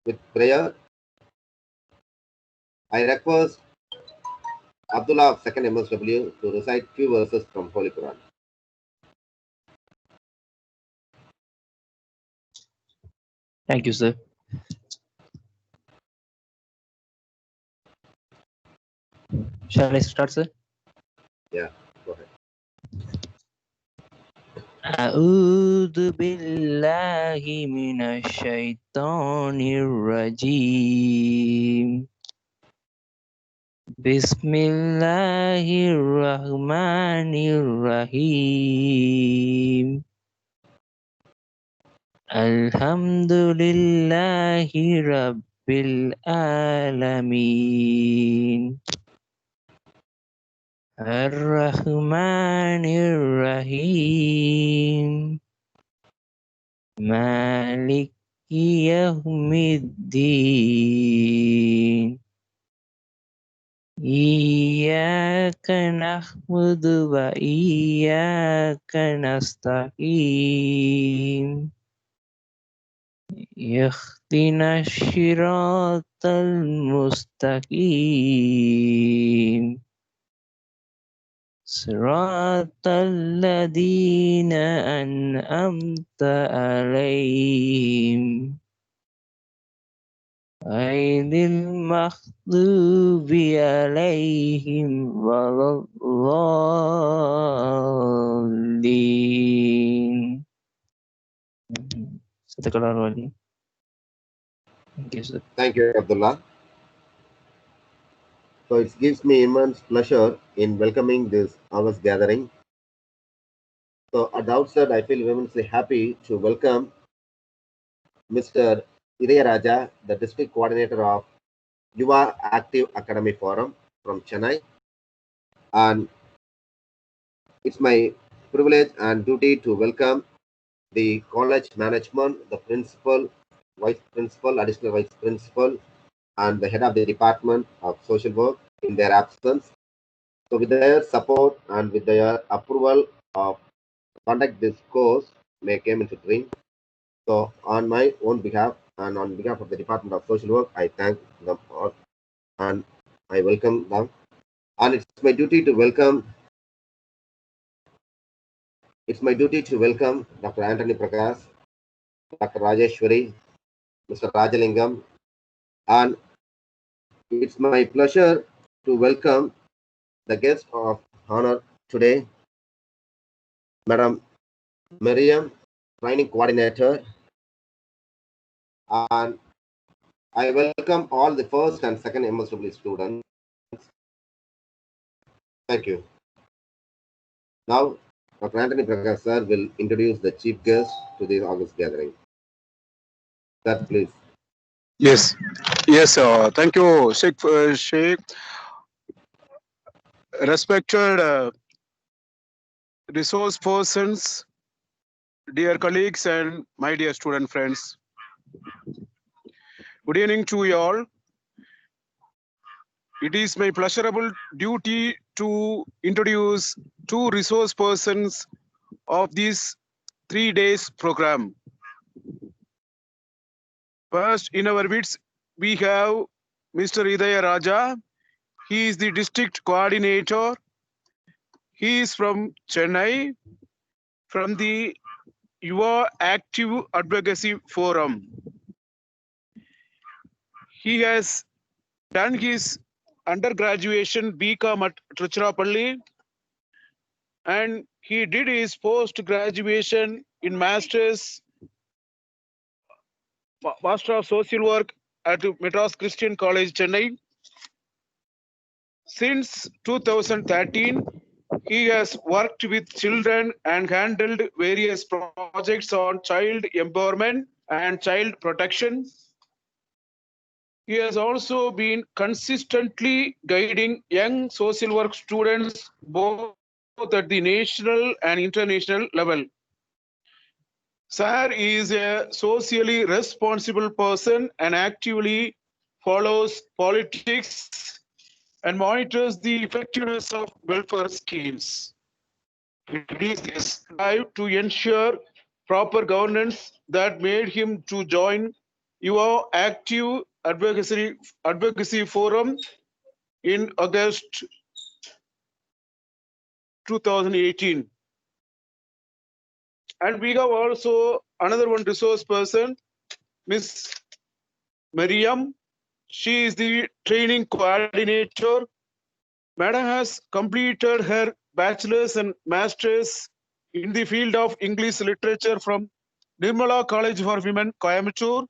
with prayer. I request Abdullah of 2nd MSW to recite few verses from Holy Quran. Thank you, sir. Shall I start, sir? Yeah, go ahead. أعوذ بالله من الشيطان الرجيم بسم الله الرحمن الرحيم الحمد لله رب العالمين الرحمن الرحيم مالك يوم الدين إياك نعبد وإياك نستعين اهدنا الصراط المستقيم صراط الذين أنعمت عليهم غير المغضوب عليهم ولا الضالين. صدق الله العظيم. Thank you, sir. Thank you, Abdullah. So it gives me immense pleasure in welcoming this August gathering. So at the outset, I feel immensely happy to welcome Mr. Idaya Raja, the district coordinator of Yuva Active Academy Forum from Chennai. And it's my privilege and duty to welcome the college management, the principal, vice principal, additional vice principal, and the head of the department of social work in their absence. So with their support and with their approval of conduct this course may came into dream. So on my own behalf and on behalf of the Department of Social Work, I thank them all and I welcome them. And it's my duty to welcome Dr. Anthony Prakash, Dr. Rajeshwari, Mr. Rajalingam, and it's my pleasure to welcome the guest of honor today, Madam Miriam, training coordinator, and I welcome all the first and second MSW students. Thank you. Now, Dr. Anthony Prakash sir will introduce the chief guest to the August gathering. Sir, please. Yes, yes. Thank you, Sheikh. Respected resource persons, dear colleagues, and my dear student friends. Good evening to you all. It is my pleasurable duty to introduce two resource persons of this 3 days program. First, in our midst, we have Mr. Idaya Raja. He is the district coordinator. He is from Chennai, from the Yuva Active Advocacy Forum. He has done his undergraduation BCom at Tiruchirappalli, and he did his post-graduation in Master of Social Work at Madras Christian College, Chennai. Since 2013, he has worked with children and handled various projects on child empowerment and child protection. He has also been consistently guiding young social work students both at the national and international level. Sir is a socially responsible person and actively follows politics and monitors the effectiveness of welfare schemes. It is this drive to ensure proper governance that made him to join your active advocacy forum in August 2018. And we have also another one resource person, Miss Mariam. She is the training coordinator. Madam has completed her bachelor's and master's in the field of English literature from Nirmala College for Women, Coimbatore.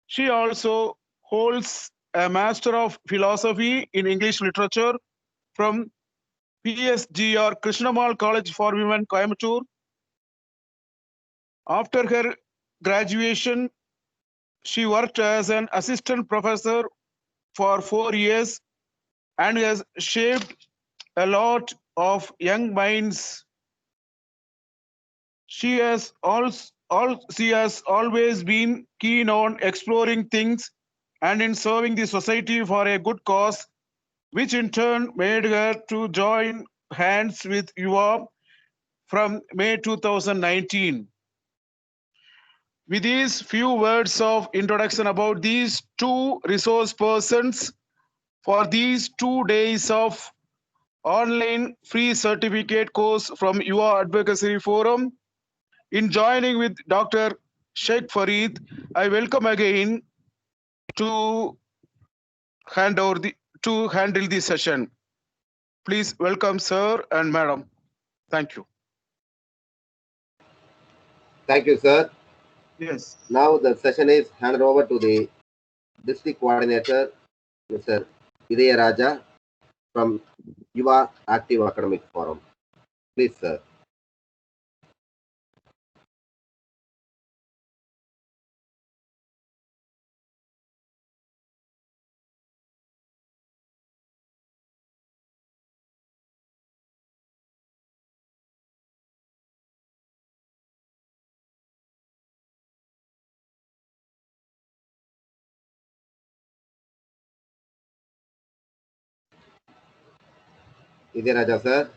She also holds a Master of Philosophy in English Literature from PSGR Krishnamal College for Women, Coimbatore. After her graduation, she worked as an assistant professor for 4 years and has shaped a lot of young minds. She has always been keen on exploring things and in serving the society for a good cause, which in turn made her to join hands with Yuva from May 2019. With these few words of introduction about these two resource persons for these 2 days of online free certificate course from Yuva Advocacy Forum, in joining with Dr. Sheikh Farid, I welcome again to handle the session. Please welcome sir and madam. Thank you. Thank you, sir. Yes. Now the session is handed over to the district coordinator, Mr. Idaya Raja from Yuva Active Academic Forum. Please, sir. Idaya Raja, sir.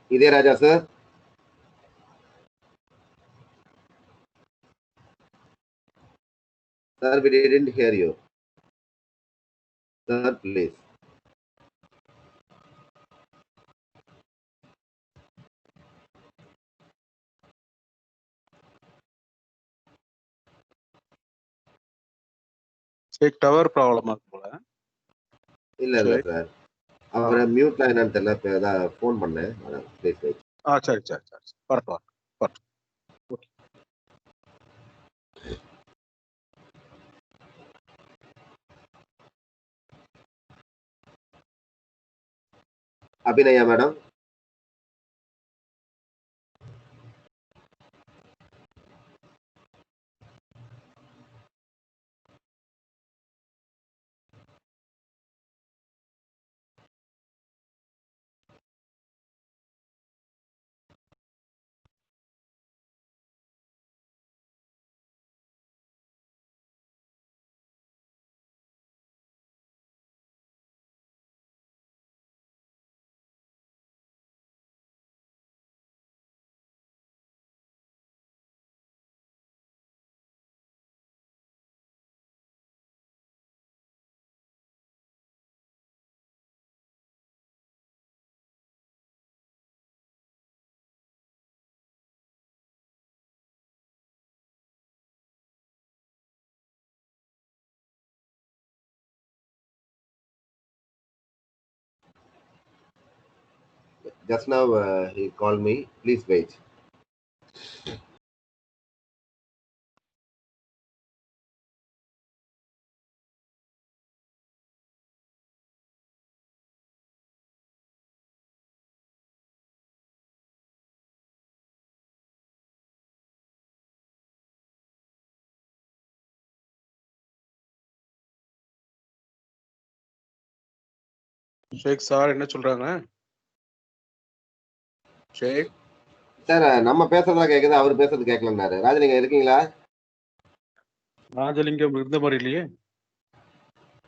Idaya Raja, sir. Sir, we didn't hear you. Sir, please. एक tower problem போல. இல்ல சார். அவரை மியூட்ல என்னன்னு தெரியல. Phone பண்ணேன். Please wait. சரி சரி சரி. வரட்டும் வரட்டும். Abhinaya madam. Just now he called me. Please wait. Sheikh sir என்ன சொல்றாங்க? ஷேக் சார் நம்ம பேசுறதா கேக்குது, அவர் பேசுறது கேட்கலன்னாரு. ராஜலிங்கம் இருக்கீங்களா? ராஜலிங்கம் இருந்த மாதிரி இல்லையே,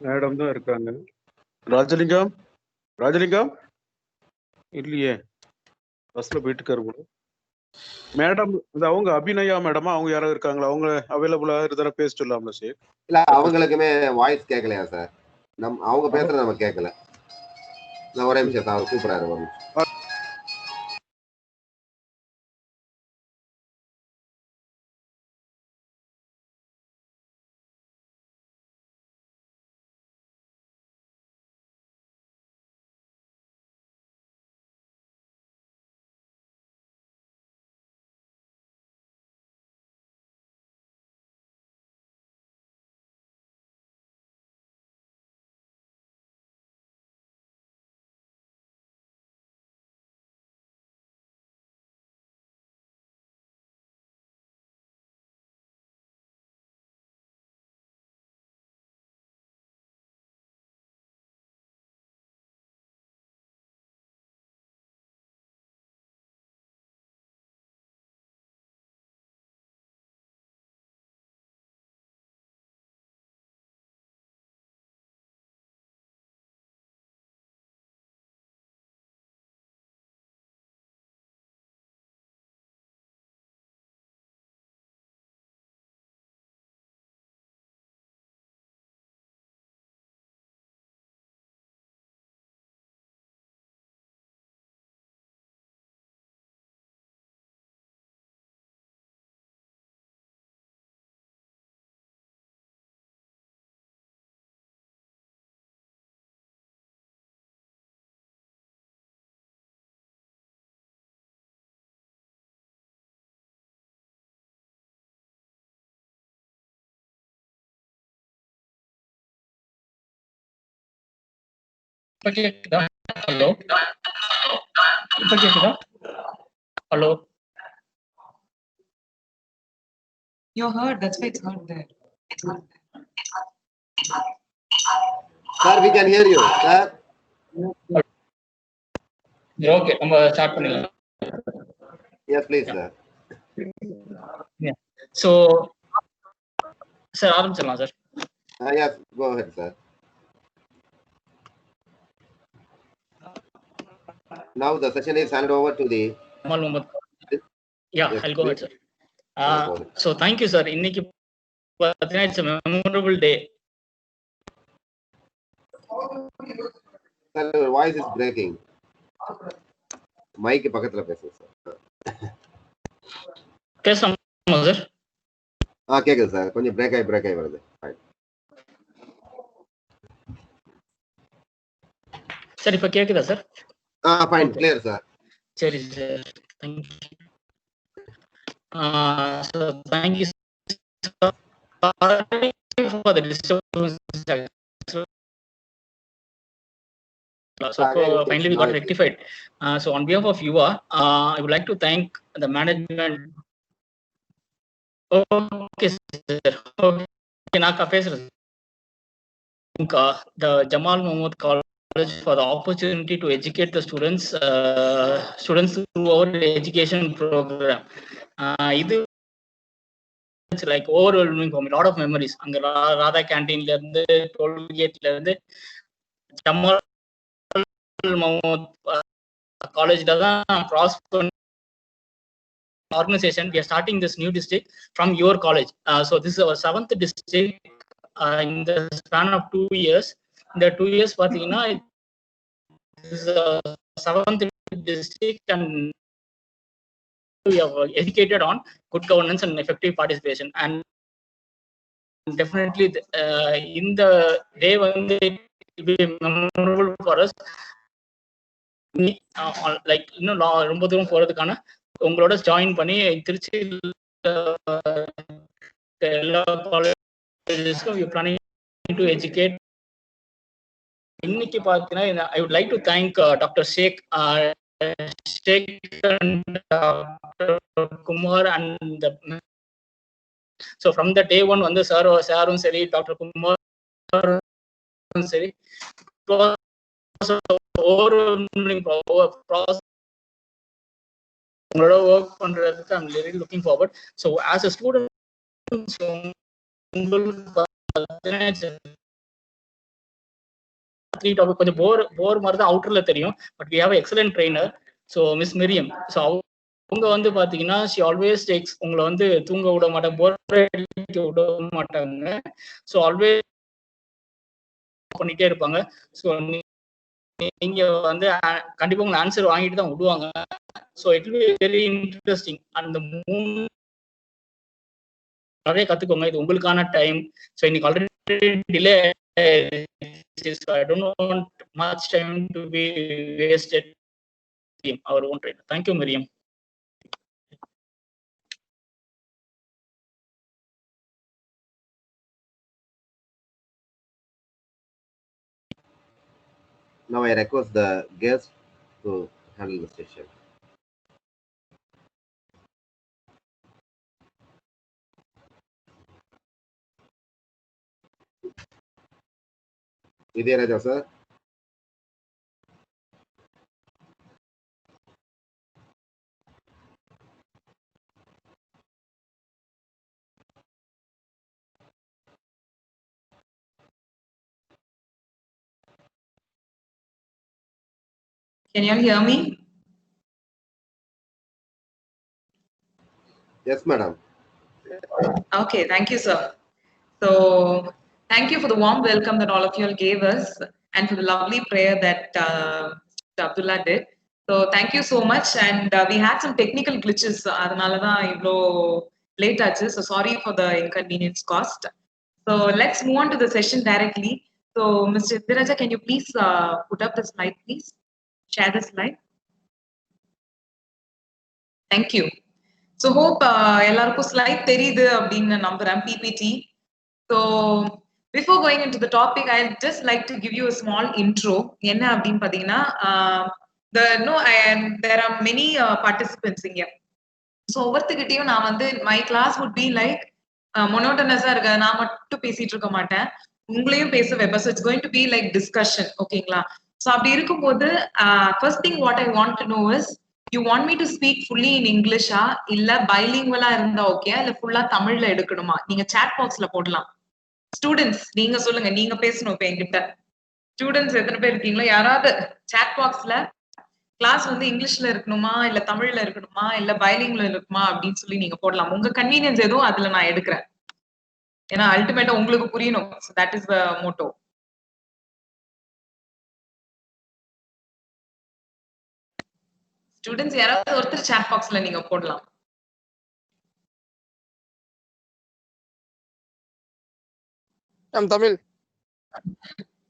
மேடம் தான் இருக்காங்க. ராஜலிங்கம் ராஜலிங்கம் இல்லையே, பஸ்ல போயிட்டு இருக்காரு போல. மேடம் அவங்க அபிநயா மேடமா, அவங்க யாராவது இருக்காங்களா? அவங்க அவைலபிளா இருந்தா பேச சொல்லலாம்ல ஷேக்? இல்ல அவங்களுக்குமே வாய்ஸ் கேட்கலையா சார்? அவங்க பேசுறது நம்ம கேட்கல. நான் ஒரே நிமிஷம் அவர் கூப்பிடுறாரு. ஒரு நிமிஷம். Hello. Hello. You heard, that's why it's not there. Sir, we can hear you. Sir. Okay, நம்ம ஸ்டார்ட் பண்ணிடலாம். Yes, please, sir. Yeah. So, sir ஆரம்பிச்சிடலாம் sir. Yes, go ahead, sir. Now the session is handed over to the. Jamal Mohammed. Yeah, Yes, I'll go ahead, please. sir. So thank you, sir. இன்னைக்கு பார்த்தீங்கன்னா it's a memorable day. Sir, your voice is breaking. Mike பக்கத்துல பேசுங்க sir. பேசலாமா sir? கேக்குது sir. கொஞ்சம் break ஆகி வருது. Sir இப்ப கேக்குதா சார்? Fine, clear sir. சரி sir, thank you. So thank you for the disturbance. So finally we got rectified. So on behalf of Yuva, I would like to thank the management. Okay sir. Okay, நான் பேசுறேன். The Jamal Mohammed College for the opportunity to educate the students through our education program. இது it's like overwhelming for me, lot of memories. அங்க ராதா கேண்டீன்ல இருந்து டோல்கேட்ல இருந்து Jamal Mahmood காலேஜ்ல தான் cross organization. We are starting this new district from your college. So this is our 7th district in the span of 2 years. In the 2 years பாத்தீங்கன்னா this is the 7th district and we have educated on good governance and effective participation. And definitely in the day when it will be memorable for us. Like இன்னும் ரொம்ப தூரம் போறதுக்கான உங்களோட join பண்ணி திருச்சி எல்லா காலேஜஸ்க்கும் planning to educate. இன்னைக்கு பார்த்தீங்கன்னா I would like to thank doctor Sheikh Kumar and so from the day one வந்து சாரும் சரி டாக்டர் குமாரும் சரி உங்களோட ஒர்க் பண்றதுக்கு I'm very looking forward. So as a student உங்களுக்கு கொஞ்சம் போர் மாதிரி தான் அவுட்டர்ல தெரியும். But we have excellent trainer. So miss Miriam, so அவங்க வந்து பாத்தீங்கன்னா ஷி ஆல்வேஸ் டேக்ஸ் உங்களை வந்து தூங்க விட மாட்டாங்க, போர் விட மாட்டாங்க. ஸோ ஆல்வேஸ் பண்ணிட்டே இருப்பாங்க. ஸோ நீங்க வந்து கண்டிப்பா உங்க ஆன்சர் வாங்கிட்டு தான் விடுவாங்க. So it will be very interesting. அந்த நிறைய கத்துக்கோங்க, இது உங்களுக்கான டைம். ஸோ இன்னைக்கு already delay, I don't want much time to be wasted. Our own trainer. Thank you, Miriam. Now I request the guest to handle the session. Ideyaraja sir. Can you all hear me? Yes, madam. Okay, thank you, sir. So, thank you for the warm welcome that all of you all gave us and for the lovely prayer that Abdullah did. So, thank you so much. And we had some technical glitches. Adanala da ivlo late achu. So, sorry for the inconvenience caused. So, let's move on to the session directly. So, Mr. Ideyaraja, can you please put up the slide, please? Share the slide. Thank you. So, hope எல்லாருக்கும் slide தெரியுது அப்படின்னு நம்புறேன், PPT. So, before going into the topic, I'd just like to give you a small intro. என்ன அப்படின்னு பாத்தீங்கன்னா, there are many participants இங்க. So, ஒவ்வொருத்துக்கிட்டையும் நான் வந்து my class would be like monotonous-ஆ இருக்க, நான் மட்டும் பேசிட்டு இருக்க மாட்டேன், உங்களையும் பேச வைப்பேன். So, it's going to be like discussion, ஓகேங்களா? So, அப்படி இருக்கும்போது first thing what I want to know is, you want me to speak fully in English-ஆ இல்ல bilingual-ஆ இருந்தா ஓகே, இல்ல ஃபுல்லா தமிழ்ல எடுக்கணுமா? நீங்க chat box-ல போடலாம். ஸ்டூடெண்ட்ஸ் நீங்க சொல்லுங்க, நீங்க பேசணும் இப்ப என்கிட்ட. ஸ்டூடெண்ட்ஸ் எத்தனை பேர் இருக்கீங்களோ யாராவது chat box-ல கிளாஸ் வந்து இங்கிலீஷ்ல இருக்கணுமா இல்ல தமிழ்ல இருக்கணுமா இல்ல பைலிங்குவல் இருக்குமா அப்படின்னு சொல்லி நீங்க போடலாம். உங்க கன்வீனியன்ஸ் எதுவும் அதுல நான் எடுக்கிறேன். ஏன்னா அல்டிமேட்டா உங்களுக்கு புரியணும். So that is the motto. Students யாராவது ஒருத்தர் chat box-ல நீங்க போடலாம். Tamil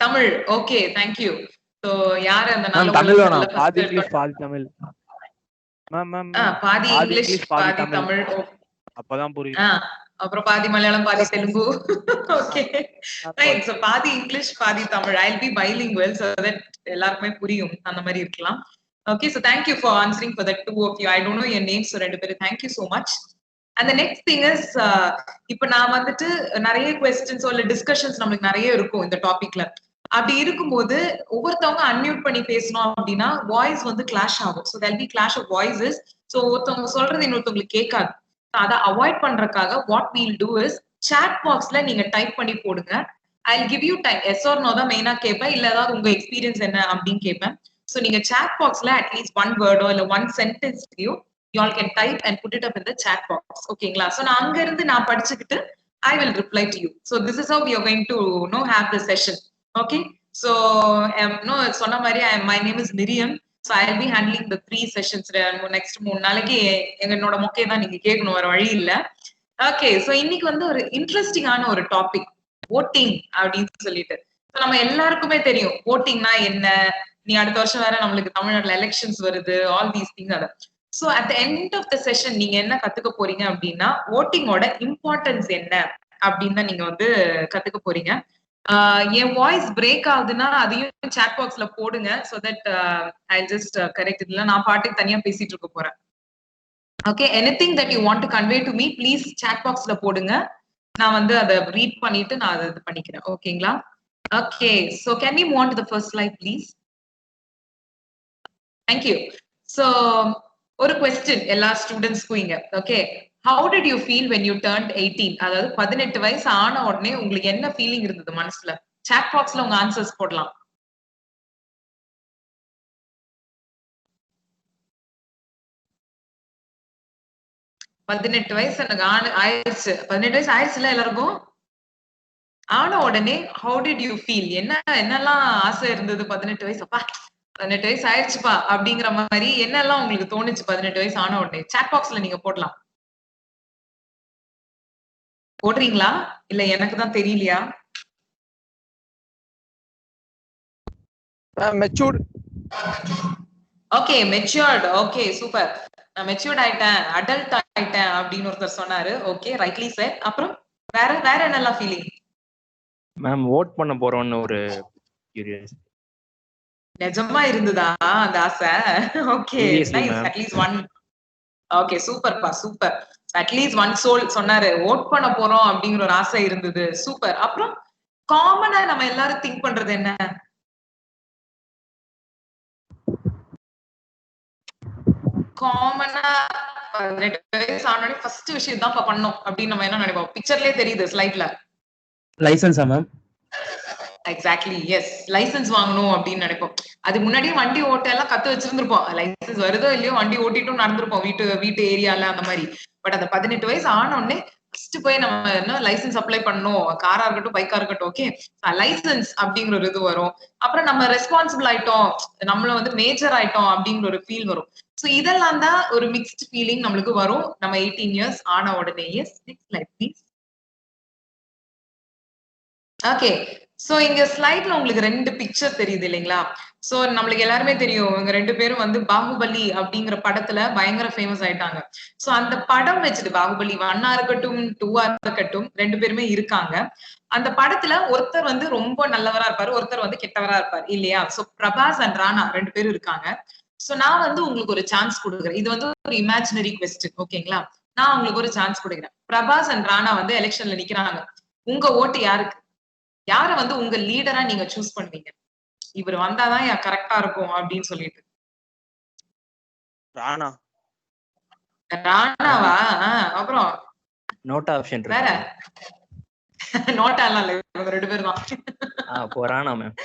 Tamil okay, thank you. So யார் அந்த நல்ல தமிழ் வேணாம், பாதி இங்கிலீஷ் பாதி தமிழ். பாதி இங்கிலீஷ் பாதி தமிழ், அப்பதான் புரியும். அப்புறம் பாதி மலையாளம் பாதி தெலுங்கு. Okay right. சோ பாதி இங்கிலீஷ் பாதி Tamil. I'll be bilingual so that எல்லாருக்குமே புரியும், அந்த மாதிரி இருக்கலாம். Okay, so thank you for answering for the two of you. I don't know your names, so ரெண்டு பேரும் thank you so much. And the next thing is, இப்ப நான் வந்துட்டு நிறைய questions இல்ல டிஸ்கஷன்ஸ் நமக்கு நிறைய இருக்கும் இந்த டாபிக்ல. அப்படி இருக்கும்போது ஒவ்வொருத்தவங்க அன்மியூட் பண்ணி பேசணும் அப்படின்னா வாய்ஸ் வந்து கிளாஷ் ஆகும். So there'll be clash of voices. So ஒருத்தவங்க சொல்றது இன்னொருத்தவங்களுக்கு கேட்காது. அதை அவாய்ட் பண்றதுக்காக what we'll do is, chat box-ல நீங்க டைப் பண்ணி போடுங்க. I'll give you time. Yes or no தான் மெயினா கேட்பேன், இல்ல ஏதாவது உங்க எக்ஸ்பீரியன்ஸ் என்ன அப்படின்னு கேட்பேன். ஸோ நீங்க chat box-ல அட்லீஸ்ட் one word இல்ல one sentence you all can type and put it up in the chat box. ஓகேங்களா? ஸோ நான் அங்க இருந்து நான் படிச்சுக்கிட்டு I will reply to you. So this is how we are going to have the session. Okay, so சொன்ன மாதிரி my name is Miriam. So I'll be handling the 3 sessions. Next 3 நாளைக்கு என்னோட மொக்கையை தான் நீங்க கேட்கணும், வர வழி இல்ல. ஓகே, சோ இன்னைக்கு வந்து ஒரு இன்ட்ரெஸ்டிங்கான ஒரு டாபிக், voting அப்படின்னு சொல்லிட்டு. நம்ம எல்லாருக்குமே தெரியும் votingனா என்ன, நீ அடுத்த வருஷம் வேற நம்மளுக்கு தமிழ்நாட்டுல எலெக்ஷன்ஸ் வருது, ஆல் தீஸ் திங்ஸ். அத so at the end of the session நீங்க என்ன கத்துக்க போறீங்க அப்படின்னா ஓட்டிங்கோட இம்பார்ட்டன்ஸ் என்ன அப்படின்னு தான் நீங்க வந்து கத்துக்க போறீங்க. என் வாய்ஸ் பிரேக் ஆகுதுன்னா அதையும் சாட் பாக்ஸ்ல போடுங்க. So that I just correct. இல்ல நான் பாட்டுக்கு தனியா பேசிட்டு இருக்க போறேன். Okay, anything that you want to convey to me please chat பாக்ஸ்ல போடுங்க. நான் வந்து அதை ரீட் பண்ணிட்டு நான் அதை இது பண்ணிக்கிறேன். ஓகேங்களா? Okay, so can we move on to the first slide please? Thank you. So ஒரு क्वेश्चन எல்லா ஸ்டூடண்ட்ஸ்க்கும் இங்க. Okay, how did you feel when you turned 18? அதாவது 18 வயசு ஆன உடனே உங்களுக்கு என்ன ஃபீலிங் இருந்தது மனசுல? சாட் பாக்ஸ்ல உங்க ஆன்சர்ஸ் போடலாம். பதினெட்டு வயசு எனக்கு ஆயிடுச்சு. 18 வயசு ஆயிடுச்சுல எல்லாருக்கும். ஆன உடனே how did you feel? என்னெல்லாம் ஆசை இருந்தது 18 வயசு? அப்பா 18 வயசு ஆயிடுச்சுப்பா அப்படிங்கிற மாதிரி என்னெல்லாம் உங்களுக்கு தோணுச்சு 18 வயசு ஆன உடனே? சாட் பாக்ஸ்ல நீங்க போடலாம். போடுறீங்களா இல்ல எனக்கு தான் தெரியலையா? Matured. Okay, matured. Okay, super. நான் மெச்சூர்ட் ஆயிட்டேன், அடல்ட் ஆயிட்டேன் அப்படின்னு ஒருத்தர் சொன்னாரு. Okay, rightly said. அப்புறம் வேற வேற என்னெல்லாம் ஃபீலிங்? மேம் வோட் பண்ண போறோம்னு ஒரு கியூரியஸ். நிஜமா இருந்ததா அந்த ஆசை? Okay, nice. At least one. Okay, சூப்பர்ப்பா, சூப்பர். அட்லீஸ்ட் ஒன் சோல் சொன்னாரு வோட் பண்ண போறோம் அப்படிங்கிற ஒரு ஆசை இருந்தது. சூப்பர். அப்புறம் காமனா நம்ம எல்லாரும் திங்க் பண்றது என்ன? காமனா 18 வயசு ஆனோடனே ஃபர்ஸ்ட் விஷயம் தான் பண்ணோம் அப்படின்னு நம்ம என்ன நினைப்போம்? பிக்சர்லயே தெரியுது ஸ்லைட்ல. லைசன்ஸா மேம்? Exactly, yes. லைசன்ஸ் வாங்கணும் அப்படின்னு நினைப்போம். அதுக்கு முன்னாடியே வண்டி ஓட்ட எல்லாம் கத்து வச்சிருந்திருப்போம். லைசன்ஸ் வருதோ இல்லையோ வண்டி ஓட்டிட்டும் நடந்திருப்போம் வீட்டு ஏரியால அந்த மாதிரி. பட் அந்த 18 வயசு ஆன உடனே ஃபர்ஸ்ட் போய் நம்ம என்ன லைசன்ஸ் அப்ளை பண்ணணும். காரா இருக்கட்டும், பைக்கா இருக்கட்டும். ஓகே, லைசன்ஸ் அப்படிங்கிற ஒரு இது வரும். அப்புறம் நம்ம ரெஸ்பான்சிபிள் ஆயிட்டோம், நம்மள வந்து மேஜர் ஆயிட்டோம் அப்படிங்கிற ஒரு ஃபீல் வரும். சோ இதெல்லாம் தான் ஒரு மிக்ஸ்ட் ஃபீலிங் நம்மளுக்கு வரும் நம்ம 18 இயர்ஸ் ஆன உடனே. Yes, next slide please. Okay, so இங்க ஸ்லைட்ல உங்களுக்கு ரெண்டு பிக்சர் தெரியுது இல்லைங்களா? சோ நம்மளுக்கு எல்லாருமே தெரியும் இவங்க ரெண்டு பேரும் வந்து பாகுபலி அப்படிங்கிற படத்துல பயங்கர ஃபேமஸ் ஆயிட்டாங்க. சோ அந்த படம் வச்சுட்டு பாகுபலி 1 இருக்கட்டும் 2 இருக்கட்டும் ரெண்டு பேருமே இருக்காங்க. அந்த படத்துல ஒருத்தர் வந்து ரொம்ப நல்லவரா இருப்பாரு, ஒருத்தர் வந்து கெட்டவரா இருப்பாரு இல்லையா? சோ பிரபாஸ் அண்ட் ராணா ரெண்டு பேரும் இருக்காங்க. சோ நான் வந்து உங்களுக்கு ஒரு சான்ஸ் கொடுக்குறேன். இது வந்து ஒரு இமேஜினரி கொஸ்டின். ஓகேங்களா? நான் உங்களுக்கு ஒரு சான்ஸ் கொடுக்குறேன். பிரபாஸ் அண்ட் ராணா வந்து எலெக்ஷன்ல நிக்கிறாங்க. உங்க ஓட்டு யாருக்கு? யார வந்து உங்க லீடரா நீங்க சூஸ் பண்ணுவீங்க? இவர் வந்தாதான் கரெக்டா இருக்கும் அப்படின்னு சொல்லிட்டு. ராணா. ராணாவா? அப்புறம் நோட்டா ஆப்ஷன் வேற? நோட்டா எல்லாம் இல்ல, இவங்க ரெண்டு பேரும் தான். அப்போ ராணா மேம்.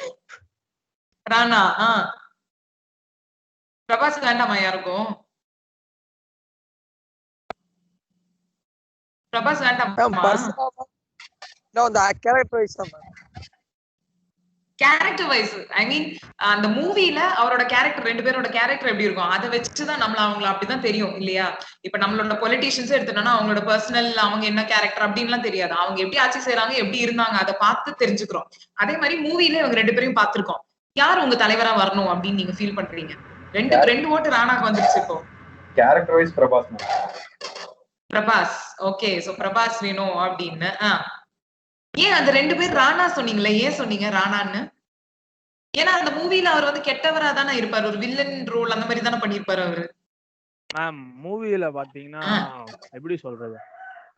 ராணா. பிரபாஸ் வேண்டாமா யாருக்கும்? பிரபாஸ் வேண்டாமா? கேரக்டர் வைஸ் ஐ மீன் அந்த மூவில அவரோட கேரக்டர் ரெண்டு பேரோட கேரக்டர் எப்படி இருக்கும் அதை வச்சுதான் நம்மள அவங்கள அப்படிதான் தெரியும் இல்லையா? இப்ப நம்மளோட பொலிட்டீஷியன்ஸ் எடுத்துட்டோம்னா அவங்களோட பர்சனல் அவங்க என்ன கேரக்டர் அப்படின்லாம் தெரியாது. அவங்க எப்படி ஆட்சி செய்யறாங்க, எப்படி இருந்தாங்க அதை பார்த்து தெரிஞ்சுக்கிறோம். அதே மாதிரி மூவில இவங்க ரெண்டு பேரையும் பார்த்திருக்கோம். யார் உங்க தலைவரா வரணும் அப்படின்னு நீங்க ஃபீல் பண்றீங்க? ரெண்டு ஓட்டு ராணாக்கு வந்துருச்சு. இப்போ character wise Prabhas. Okay, so Prabhas வேணும் அப்படின்னு. ஏன் அந்த ரெண்டு பேர் ராணா சொன்னீங்களே, ஏன் சொன்னீங்க ராணான்னு? ஏன்னா அந்த மூவில அவர் வந்து கெட்டவரா தானே இருப்பாரு, ஒரு வில்லன் ரோல் அந்த மாதிரி தானே பண்ணிருப்பாரு அவரு. மேம் மூவில பாத்தீங்கன்னா எப்படி சொல்றது,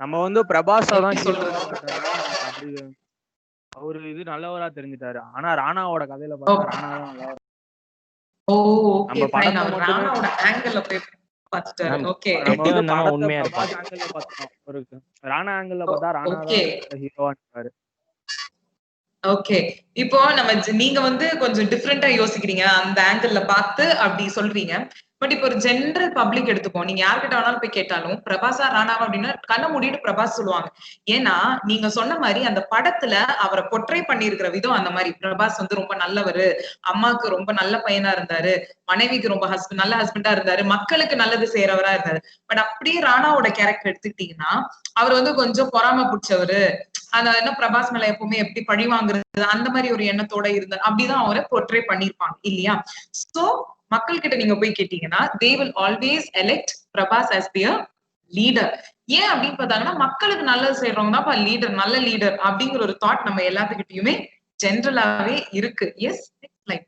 நம்ம வந்து பிரபாஸா தான் சொல்றது. அப்படி அவரு இது நல்லவரா தெரிஞ்சிட்டாரு. ஆனா ராணாவோட கதையில பார்த்தா ராணா தான் நல்லவரா. ஓ ஓகே ஃபைன். அவர் ராணாவோட ஆங்கிள்ல போய் பார்த்துட்டாரு. ஓகே, நம்ம உண்மையா பிரபாஸ் ஆங்கிள்ல பார்த்தோம். ஒரு ராணா ஆங்கிள்ல பார்த்தா ராணா தான் ஹீரோவா இருக்காரு. ஓகே, இப்போ நம்ம நீங்க வந்து கொஞ்சம் டிஃபரெண்டா யோசிக்கிறீங்க, அந்த ஆங்கிள் பார்த்து அப்படி சொல்றீங்க. பட் இப்போ ஒரு ஜெனரல் பப்ளிக் எடுத்துப்போம். நீங்க யார்கிட்ட வேணாலும் போய் கேட்டாலும் பிரபாஸா ராணாவா அப்படின்னா கண்ண மூடிட்டு பிரபாஸ் சொல்லுவாங்க. ஏன்னா நீங்க சொன்ன மாதிரி அந்த படத்துல அவரை பொற்றை பண்ணிருக்கிற விதம் அந்த மாதிரி. பிரபாஸ் வந்து ரொம்ப நல்லவரு, அம்மாவுக்கு ரொம்ப நல்ல பையனா இருந்தாரு, மனைவிக்கு ரொம்ப நல்ல ஹஸ்பண்டா இருந்தாரு, மக்களுக்கு நல்லது செய்யறவரா இருந்தாரு. பட் அப்படியே ராணாவோட கேரக்டர் எடுத்துக்கிட்டீங்கன்னா அவர் வந்து கொஞ்சம் பொறாம பிடிச்சவரு, அந்த என்ன பிரபாஸ் மேல எப்பவுமே எப்படி பழி வாங்குறது அந்த மாதிரி ஒரு எண்ணத்தோட இருந்த அப்படிதான் அவரை போர்ட்ரே பண்ணிருப்பாங்க இல்லையா. சோ மக்கள் கிட்ட நீங்க போய் கேட்டீங்கன்னா they will always elect Prabhas as their leader. ஏன் அப்படின்னு பார்த்தாங்கன்னா மக்களுக்கு நல்லது செய்யறவங்க தான் லீடர், நல்ல லீடர் அப்படிங்கிற ஒரு தாட் நம்ம எல்லாத்துக்கிட்டயுமே ஜென்ரலாவே இருக்கு. Yes like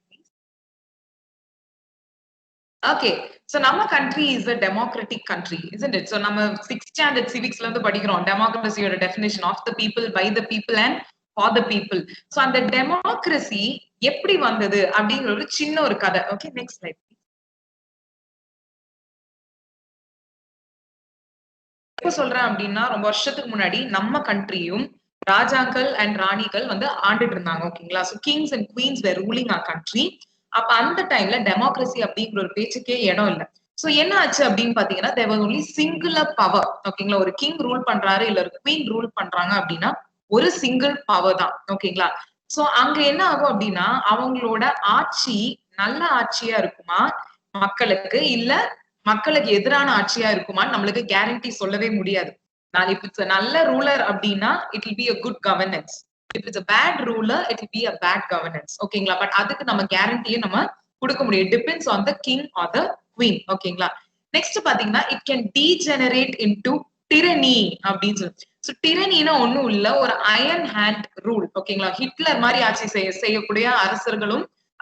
okay. சோ நம்ம country is a democratic country, isn't it? So நம்ம 6th standard civicsல இருந்து படிக்கிறோம் டெமோக்ரஸியோட definition of the people, by the people and for the people. So அந்த டெமோக்ரஸி எப்படி வந்தது அப்படிங்கிற ஒரு சின்ன ஒரு கதை. Okay, next slide. எப்ப சொல்றேன் அப்படின்னா ரொம்ப வருஷத்துக்கு முன்னாடி நம்ம கண்ட்ரியும் ராஜாக்கள் அண்ட் ராணிகள் வந்து ஆண்டுட்டு இருந்தாங்க. ஓகேங்களா. So kings and queens were ruling our country. அப்ப அந்த டைம்ல டெமோக்ரஸி அப்படிங்கிற ஒரு பேச்சுக்கே இடம் இல்லை. சோ என்ன ஆச்சு அப்படின்னு பாத்தீங்கன்னா there was only singular power. ஓகேங்களா. ஒரு கிங் ரூல் பண்றாரு இல்ல ஒரு குவீன் ரூல் பண்றாங்க அப்படின்னா ஒரு சிங்கிள் பவர் தான். ஓகேங்களா. சோ அங்க என்ன ஆகும் அப்படின்னா அவங்களோட ஆட்சி நல்ல ஆட்சியா இருக்குமா மக்களுக்கு, இல்ல மக்களுக்கு எதிரான ஆட்சியா இருக்குமான்னு நம்மளுக்கு கேரண்டி சொல்லவே முடியாது. நான் இப்ப இட்ஸ் நல்ல ரூலர் அப்படின்னா it will be a good governance. if it's a bad ruler it will be a bad governance. ஓகேங்களா. பட் அதுக்கு நம்ம கேரண்டியை நம்ம கொடுக்க முடியும். Depends on the king R the queen. ஓகேங்களா. நெக்ஸ்ட் பாத்தீங்கன்னா இட் கேன் டீஜெனரேட் இன்டு டிரனி அப்படின்னு சொல்லி. சோ டிரனினா ஒண்ணும் இல்ல, ஒரு அயர்ன் ஹேண்ட் ரூல். ஓகேங்களா. ஹிட்லர் மாதிரி ஆட்சி செய்யக்கூடிய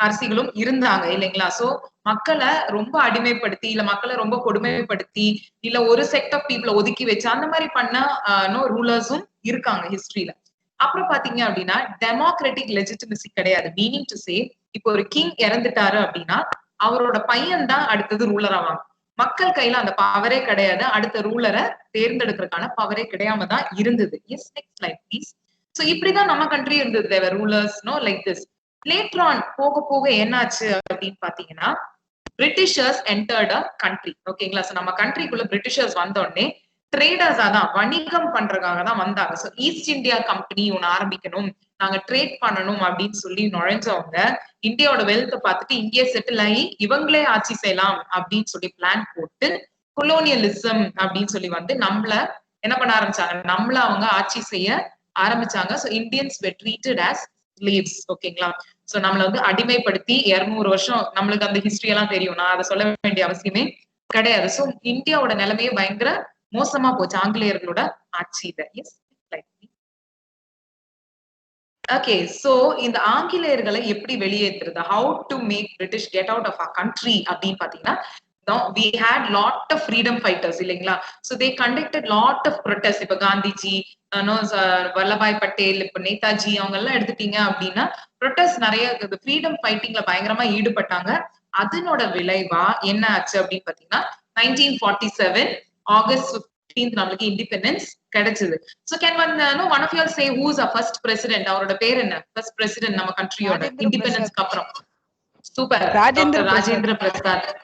அரசிகளும் இருந்தாங்க இல்லைங்களா. சோ மக்களை ரொம்ப அடிமைப்படுத்தி இல்ல மக்களை ரொம்ப கொடுமைப்படுத்தி இல்ல ஒரு செக்ட் ஆஃப் பீப்புளை ஒதுக்கி வச்சு அந்த மாதிரி பண்ண ரூலர்ஸும் இருக்காங்க ஹிஸ்டரியில. அப்புறம் பாத்தீங்க அப்படின்னா டெமோக்ராட்டிக் லெஜிட்டிமசி கிடையாது. மீனிங் டு சே இப்போ ஒரு கிங் இறந்துட்டாரு அப்படின்னா அவரோட பையன் தான் அடுத்தது ரூலர் ஆவாங்க. மக்கள் கையில அந்த பவரே கிடையாது. அடுத்த ரூலரை தேர்ந்தெடுக்கிறதுக்கான பவரே கிடையாம தான் இருந்தது. Yes next slide please. So இப்படிதான் நம்ம கண்ட்ரி இருந்தது. There were rulers no like this. Later on போக போக என்னாச்சு அப்படின்னு பாத்தீங்கன்னா பிரிட்டிஷர்ஸ் என்டர்ட் அ கண்ட்ரி. ஓகேங்களா. சோ நம்ம கண்ட்ரிக்குள்ள பிரிட்டிஷர்ஸ் வந்த உடனே ட்ரேடர்ஸா தான் வணிகம் பண்றதுக்காக தான் வந்தாங்க. சோ ஈஸ்ட் இந்தியா கம்பெனி ஒண்ணு ஆரம்பிக்கணும், நாங்க ட்ரேட் பண்ணணும் அப்படின்னு சொல்லி நுழைஞ்சவங்க இந்தியாவோட வெல்த்தை பார்த்துட்டு இங்கேயே செட்டில் ஆகி இவங்களே ஆட்சி செய்யலாம் அப்படின்னு சொல்லி பிளான் போட்டு கொலோனியலிசம் அப்படின்னு சொல்லி வந்து நம்மள என்ன பண்ண ஆரம்பிச்சாங்க, நம்மள அவங்க ஆட்சி செய்ய ஆரம்பிச்சாங்க. So Indians were treated as slaves. ஓகேங்களா. சோ நம்மள வந்து அடிமைப்படுத்தி 200 வருஷம், நம்மளுக்கு அந்த ஹிஸ்டரி எல்லாம் தெரியும், நான் அதை சொல்ல வேண்டிய அவசியமே கிடையாது. சோ இந்தியாவோட நிலைமையே பயங்கர மோசமா போச்சு ஆங்கிலேயர்களோட ஆட்சியில. S okay. சோ இந்த ஆங்கிலேயர்களை எப்படி வெளியேற்றுறது, how to make British get out of our country அப்படின்னு பாத்தீங்கன்னா we had lot of freedom fighters இல்லைங்களா. so they conducted lot of protests. இப்ப காந்திஜி, வல்லபாய் பட்டேல், இப்ப நேதாஜி அவங்க எல்லாம் எடுத்துட்டீங்க அப்படின்னா ப்ரொட்டஸ்ட் நிறைய ஃப்ரீடம் ஃபைட்டிங்ல பயங்கரமா ஈடுபட்டாங்க. அதனோட விளைவா என்ன ஆச்சு அப்படின்னு பாத்தீங்கன்னா 1947 ஆகஸ்ட் 15 நம்மளுக்கு இண்டிபெண்டன்ஸ் கிடைச்சது. So can one of you all say who is our first president? அவரோட பேர் என்ன? ஃபர்ஸ்ட் பிரசிடென்ட் நம்ம கண்ட்ரியோட இண்டிபெண்டன்ஸ்க்கு அப்புறம். Super, doctor Rajendra Prasad.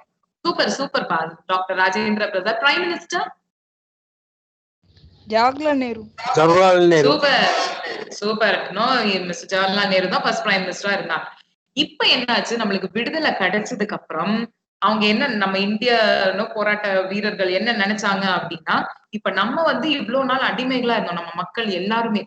Super பா, doctor Rajendra Prasad. Prime minister Jawaharlal Nehru. Super no mister Jawaharlal Nehru தான் ஃபர்ஸ்ட் பிரைம் மினிஸ்டரா இருந்தாங்க. இப்ப என்னாச்சு, நம்மளுக்கு விடுதலை கிடைச்சதுக்கு அப்புறம் அவங்க என்ன, நம்ம இந்திய போராட்ட வீரர்கள் என்ன நினைச்சாங்க அப்படின்னா, இப்ப நம்ம வந்து இவ்வளவு நாள் அடிமைகளா இருந்தோம் நம்ம மக்கள் எல்லாருமே,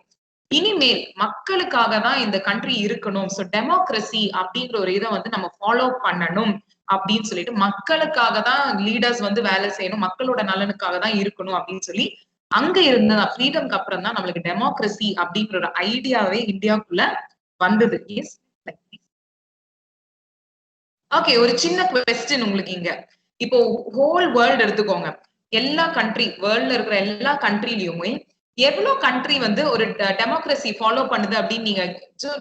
இனிமேல் மக்களுக்காக தான் இந்த கண்ட்ரி இருக்கணும். சோ டெமோக்ரஸி அப்படிங்கிற ஒரு இதை வந்து நம்ம ஃபாலோ பண்ணணும் அப்படின்னு சொல்லிட்டு மக்களுக்காக தான் லீடர்ஸ் வந்து வேலை செய்யணும், மக்களோட நலனுக்காக தான் இருக்கணும் அப்படின்னு சொல்லி அங்க இருந்த ஃப்ரீடம்க்கு அப்புறம் தான் நம்மளுக்கு டெமோக்ரஸி அப்படிங்கிற ஒரு ஐடியாவே இந்தியாவுக்குள்ள வந்தது. ஓகே, ஒரு சின்ன குவெஸ்டின் உங்களுக்கு இங்க. இப்போ ஹோல் வேர்ல்டு எடுத்துக்கோங்க, எல்லா கண்ட்ரி வேர்ல்ட்ல இருக்கிற எல்லா கண்ட்ரிலயுமே எவ்வளவு கண்ட்ரி வந்து ஒரு டெமோக்ரஸி ஃபாலோ பண்ணுது அப்படின்னு நீங்க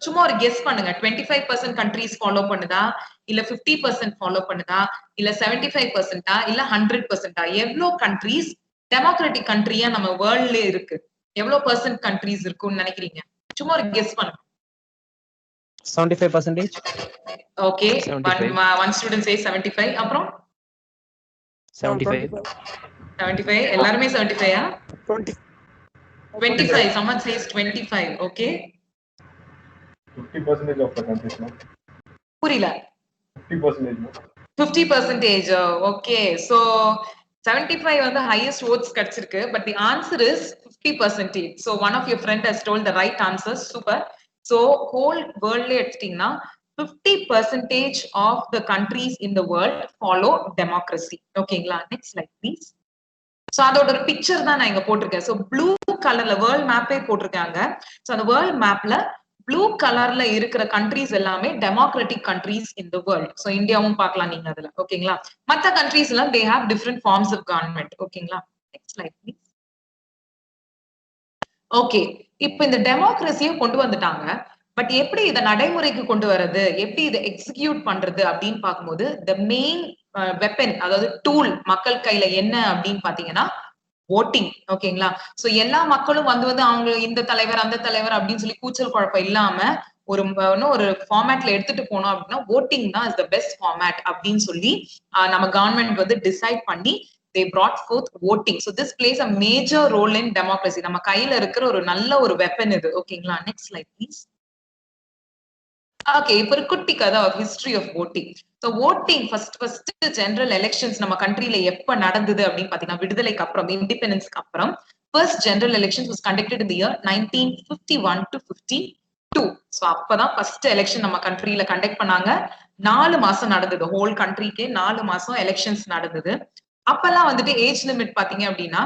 சும்மா ஒரு கெஸ் பண்ணுங்க. 25% கண்ட்ரிஸ் ஃபாலோ பண்ணுதா, இல்ல 50% ஃபாலோ பண்ணுதா, இல்ல 75%, இல்ல 100%? எவ்வளவு கண்ட்ரிஸ் டெமோக்ராட்டிக் கண்ட்ரியா நம்ம வேர்ல்ட்ல இருக்கு? எவ்வளவு % கண்ட்ரிஸ் இருக்கும்னு நினைக்கிறீங்க? சும்மா ஒரு கெஸ் பண்ணுங்க. 75%. Okay, one student says 75. அப்புறம் 75. எல்லாருமே 75 ஆ? 25. someone says 25. okay, 50% of the countries, no? புரியல. 50%. 50%. okay, so 75 வந்து highest votes கிடைச்சிருக்கு, but the answer is 50%. So one of your friend has told the right answer. Super. So whole world எடுத்துட்டீங்கன்னா 50% of the countries in the world follow democracy. ஓகேங்களா? Next slide please. So அதோட ஒரு picture தான் நான் இங்க போட்டிருக்கேன். So blue கலர்ல world மேப்பே போட்டிருக்காங்க. So அந்த வேர்ல்ட் மேப்ல ப்ளூ கலர்ல இருக்கிற கண்ட்ரீஸ் எல்லாமே democratic countries in the world. So இந்தியாவும் பார்க்கலாம் நீங்க அதுல. ஓகேங்களா? மத்த கண்ட்ரீஸ் எல்லாம் they have different forms of government. ஓகேங்களா? Next slide please. ஓகே, இப்போ இந்த டெமோக்ரஸியை கொண்டு வந்துட்டாங்க. பட் எப்படி இதை நடைமுறைக்கு கொண்டு வர்றது, எப்படி இதை எக்ஸிக்யூட் பண்றது அப்படின்னு பார்க்கும்போது த மெயின் வெப்பன், அதாவது டூல் மக்கள் கையில என்ன அப்படின்னு பாத்தீங்கன்னா ஓட்டிங். ஓகேங்களா? சோ எல்லா மக்களும் வந்து அவங்க இந்த தலைவர் அந்த தலைவர் அப்படின்னு சொல்லி கூச்சல் குழப்பம் இல்லாம ஒரு ஃபார்மேட்ல எடுத்துட்டு போனோம் அப்படின்னா ஓட்டிங் தான் இஸ் த பெஸ்ட் ஃபார்மேட் அப்படின்னு சொல்லி நம்ம கவர்மெண்ட் வந்து டிசைட் பண்ணி they brought forth voting. So this plays a major role in democracy. நம்ம கையில இருக்கிற ஒரு நல்ல ஒரு வெப்பன் இது. ஓகேங்களா? Next slide please. ஓகே, இப்போ ஒரு குட்டி கதை of history of voting. So voting first general elections நம்ம கண்ட்ரில எப்ப நடந்தது அப்படின்னு பாத்தீங்கன்னா விடுதலைக்கு அப்புறம், இண்டிபெண்டன்ஸ்க்கு அப்புறம் first general elections was conducted in the year 1951 to 52. So அப்பதான் ஃபர்ஸ்ட் எலெக்ஷன் நம்ம கண்ட்ரில கண்டக்ட் பண்ணாங்க. 4 மாசம் நடந்தது. ஹோல் கண்ட்ரிக்கே 4 மாசம் எலெக்ஷன்ஸ் நடந்தது. அப்பெல்லாம் வந்துட்டு ஏஜ் லிமிட் பாத்தீங்க அப்படின்னா